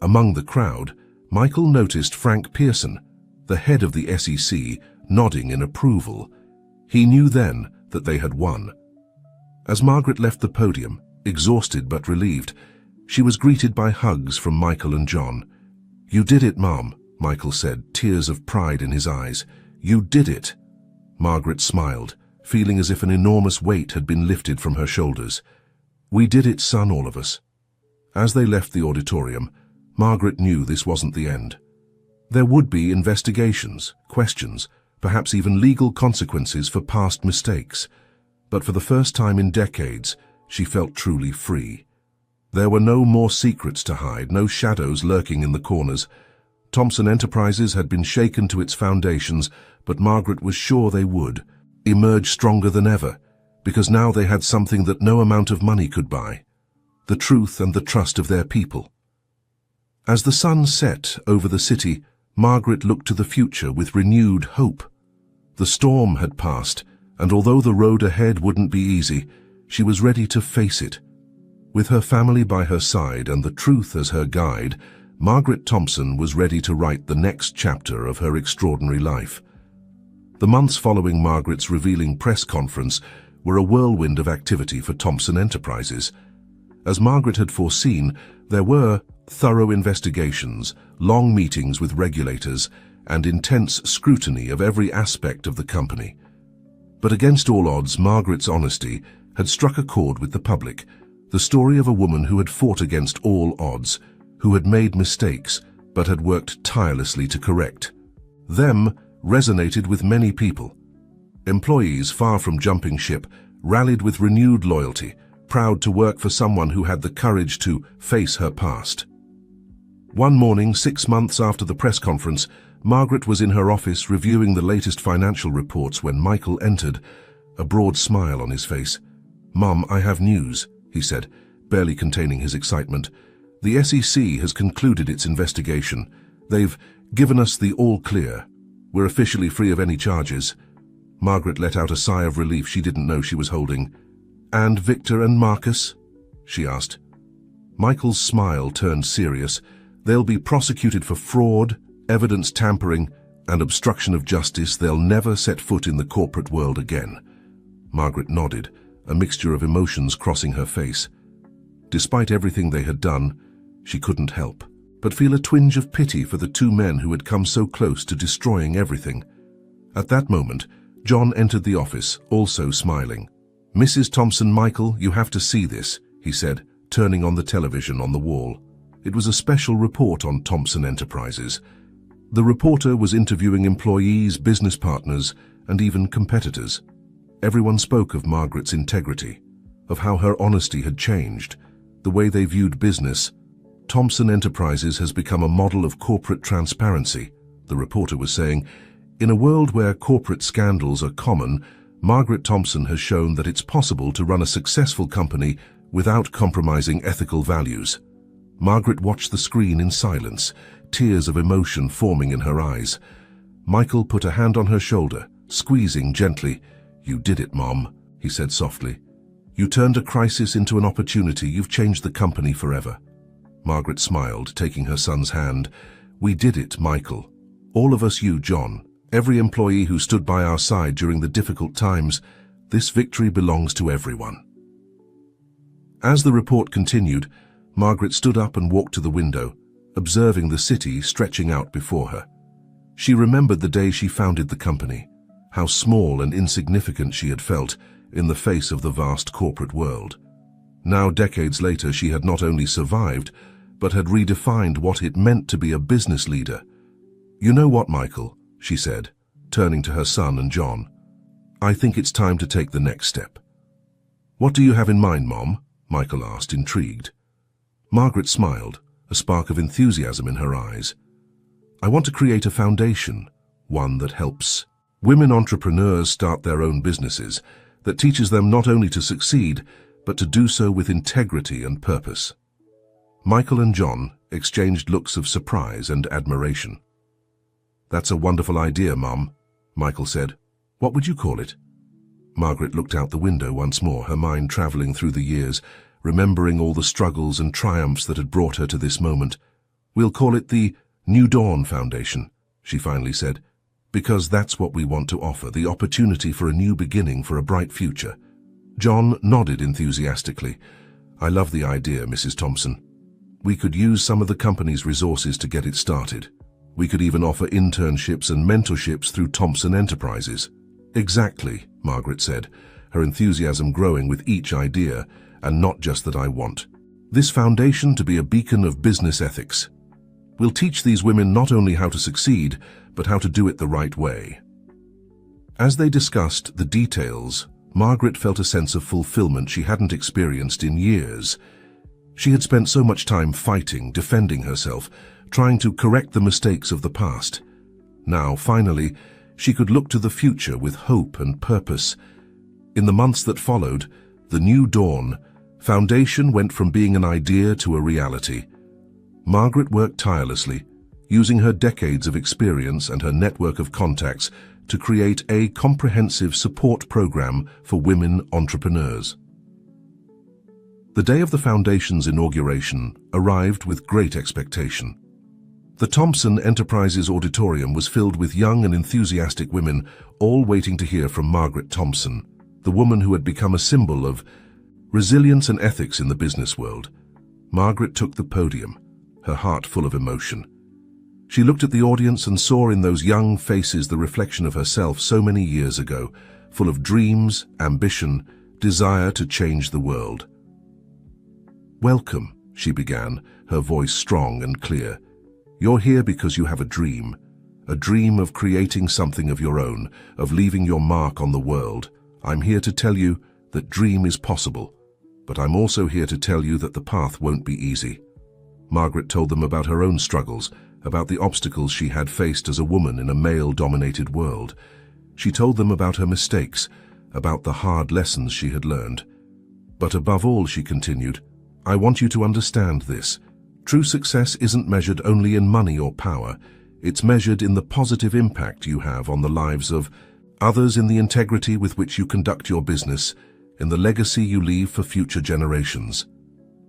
S1: Among the crowd, Michael noticed Frank Pearson, the head of the SEC, nodding in approval. He knew then that they had won. As Margaret left the podium, exhausted but relieved, she was greeted by hugs from Michael and John. "You did it, Mom," Michael said, tears of pride in his eyes. "You did it." Margaret smiled, feeling as if an enormous weight had been lifted from her shoulders. "We did it, son, all of us." As they left the auditorium, Margaret knew this wasn't the end. There would be investigations, questions, perhaps even legal consequences for past mistakes. But for the first time in decades, she felt truly free. There were no more secrets to hide, no shadows lurking in the corners. Thompson Enterprises had been shaken to its foundations, but Margaret was sure they would emerge stronger than ever, because now they had something that no amount of money could buy: the truth and the trust of their people. As the sun set over the city, Margaret looked to the future with renewed hope. The storm had passed, and although the road ahead wouldn't be easy, she was ready to face it. With her family by her side and the truth as her guide, Margaret Thompson was ready to write the next chapter of her extraordinary life. The months following Margaret's revealing press conference were a whirlwind of activity for Thompson Enterprises. As Margaret had foreseen, there were thorough investigations, long meetings with regulators, and intense scrutiny of every aspect of the company. But against all odds, Margaret's honesty had struck a chord with the public, the story of a woman who had fought against all odds, who had made mistakes, but had worked tirelessly to correct them, resonated with many people. Employees, far from jumping ship, rallied with renewed loyalty, proud to work for someone who had the courage to face her past. One morning, 6 months after the press conference, Margaret was in her office reviewing the latest financial reports when Michael entered, a broad smile on his face. "Mum, I have news," he said, barely containing his excitement. "The SEC has concluded its investigation. They've given us the all clear. We're officially free of any charges." Margaret let out a sigh of relief she didn't know she was holding. "And Victor and Marcus?" she asked. Michael's smile turned serious. "They'll be prosecuted for fraud, evidence tampering, and obstruction of justice. They'll never set foot in the corporate world again." Margaret nodded, a mixture of emotions crossing her face. Despite everything they had done, she couldn't help but feel a twinge of pity for the two men who had come so close to destroying everything. At that moment, John entered the office, also smiling. "Mrs. Thompson, Michael, you have to see this," he said, turning on the television on the wall. It was a special report on Thompson Enterprises. The reporter was interviewing employees, business partners, and even competitors. Everyone spoke of Margaret's integrity, of how her honesty had changed, the way they viewed business. "Thompson Enterprises has become a model of corporate transparency," the reporter was saying. "In a world where corporate scandals are common, Margaret Thompson has shown that it's possible to run a successful company without compromising ethical values." Margaret watched the screen in silence, tears of emotion forming in her eyes. Michael put a hand on her shoulder, squeezing gently. "You did it, Mom," he said softly. "You turned a crisis into an opportunity. You've changed the company forever." Margaret smiled, taking her son's hand. "We did it, Michael. All of us, you, John, every employee who stood by our side during the difficult times. This victory belongs to everyone." As the report continued, Margaret stood up and walked to the window, observing the city stretching out before her. She remembered the day she founded the company, how small and insignificant she had felt in the face of the vast corporate world. Now, decades later, she had not only survived, but had redefined what it meant to be a business leader. "You know what, Michael," she said, turning to her son and John. "I think it's time to take the next step." "What do you have in mind, Mom?" Michael asked, intrigued. Margaret smiled, a spark of enthusiasm in her eyes. "I want to create a foundation, one that helps women entrepreneurs start their own businesses, that teaches them not only to succeed, but to do so with integrity and purpose." Michael and John exchanged looks of surprise and admiration. "That's a wonderful idea, Mom," Michael said. "What would you call it?" Margaret looked out the window once more, her mind traveling through the years, remembering all the struggles and triumphs that had brought her to this moment. "We'll call it the New Dawn Foundation," she finally said, "because that's what we want to offer, the opportunity for a new beginning, for a bright future." John nodded enthusiastically. "I love the idea, Mrs. Thompson. We could use some of the company's resources to get it started. We could even offer internships and mentorships through Thompson Enterprises." "Exactly," Margaret said, her enthusiasm growing with each idea, "and not just that I want this foundation to be a beacon of business ethics. We'll teach these women not only how to succeed, but how to do it the right way." As they discussed the details, Margaret felt a sense of fulfillment she hadn't experienced in years. She had spent so much time fighting, defending herself, trying to correct the mistakes of the past. Now, finally, she could look to the future with hope and purpose. In the months that followed, the new dawn, Foundation went from being an idea to a reality. Margaret worked tirelessly, using her decades of experience and her network of contacts to create a comprehensive support program for women entrepreneurs. The day of the Foundation's inauguration arrived with great expectation. The Thompson Enterprises Auditorium was filled with young and enthusiastic women, all waiting to hear from Margaret Thompson, the woman who had become a symbol of resilience and ethics in the business world. Margaret took the podium, her heart full of emotion. She looked at the audience and saw in those young faces the reflection of herself so many years ago, full of dreams, ambition, desire to change the world. "Welcome," she began, her voice strong and clear. "You're here because you have a dream of creating something of your own, of leaving your mark on the world. I'm here to tell you that dream is possible, but I'm also here to tell you that the path won't be easy." Margaret told them about her own struggles, about the obstacles she had faced as a woman in a male-dominated world. She told them about her mistakes, about the hard lessons she had learned. "But above all," she continued, "I want you to understand this. True success isn't measured only in money or power. It's measured in the positive impact you have on the lives of others, in the integrity with which you conduct your business, in the legacy you leave for future generations."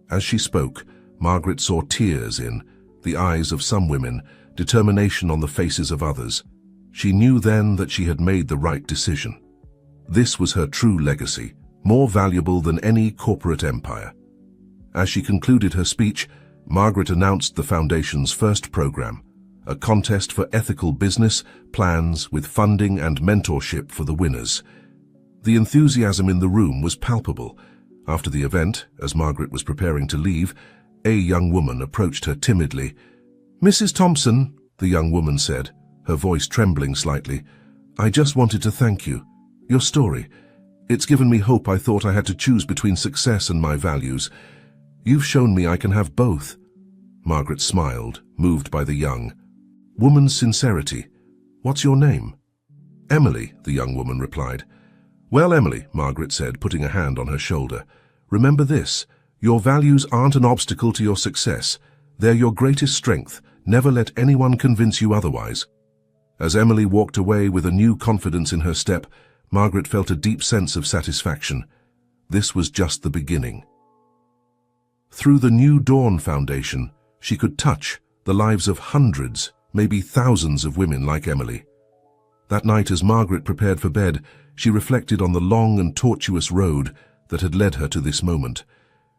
S1: As she spoke, Margaret saw tears in the eyes of some women, determination on the faces of others. She knew then that she had made the right decision. This was her true legacy, more valuable than any corporate empire. As she concluded her speech, Margaret announced the Foundation's first program, a contest for ethical business plans with funding and mentorship for the winners. The enthusiasm in the room was palpable. After the event, as Margaret was preparing to leave, a young woman approached her timidly. "Mrs. Thompson," the young woman said, her voice trembling slightly, "I just wanted to thank you. Your story. It's given me hope. I thought I had to choose between success and my values. You've shown me I can have both." Margaret smiled, moved by the young woman's sincerity. "What's your name?" "Emily," the young woman replied. "Well, Emily," Margaret said, putting a hand on her shoulder, "remember this. Your values aren't an obstacle to your success. They're your greatest strength. Never let anyone convince you otherwise." As Emily walked away with a new confidence in her step, Margaret felt a deep sense of satisfaction. This was just the beginning. Through the New Dawn Foundation, she could touch the lives of hundreds, maybe thousands of women like Emily. That night, as Margaret prepared for bed, she reflected on the long and tortuous road that had led her to this moment.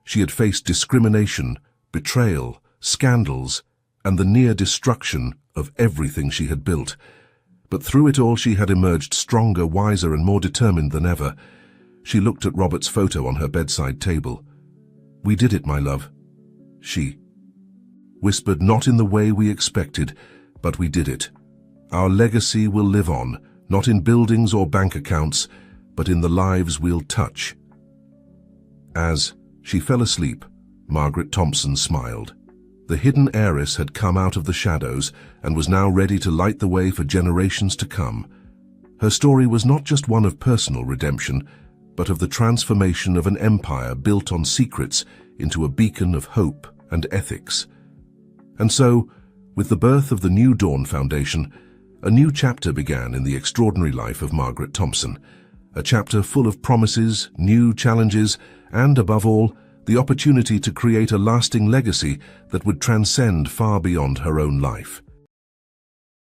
S1: She had faced discrimination, betrayal, scandals, and the near destruction of everything she had built. But through it all, she had emerged stronger, wiser, and more determined than ever. She looked at Robert's photo on her bedside table. "We did it, my love," she whispered, "not in the way we expected, but we did it. Our legacy will live on, not in buildings or bank accounts, but in the lives we'll touch." As she fell asleep, Margaret Thompson smiled. The hidden heiress had come out of the shadows and was now ready to light the way for generations to come. Her story was not just one of personal redemption, but of the transformation of an empire built on secrets into a beacon of hope and ethics. And so, with the birth of the New Dawn Foundation, a new chapter began in the extraordinary life of Margaret Thompson, a chapter full of promises, new challenges, and, above all, the opportunity to create a lasting legacy that would transcend far beyond her own life.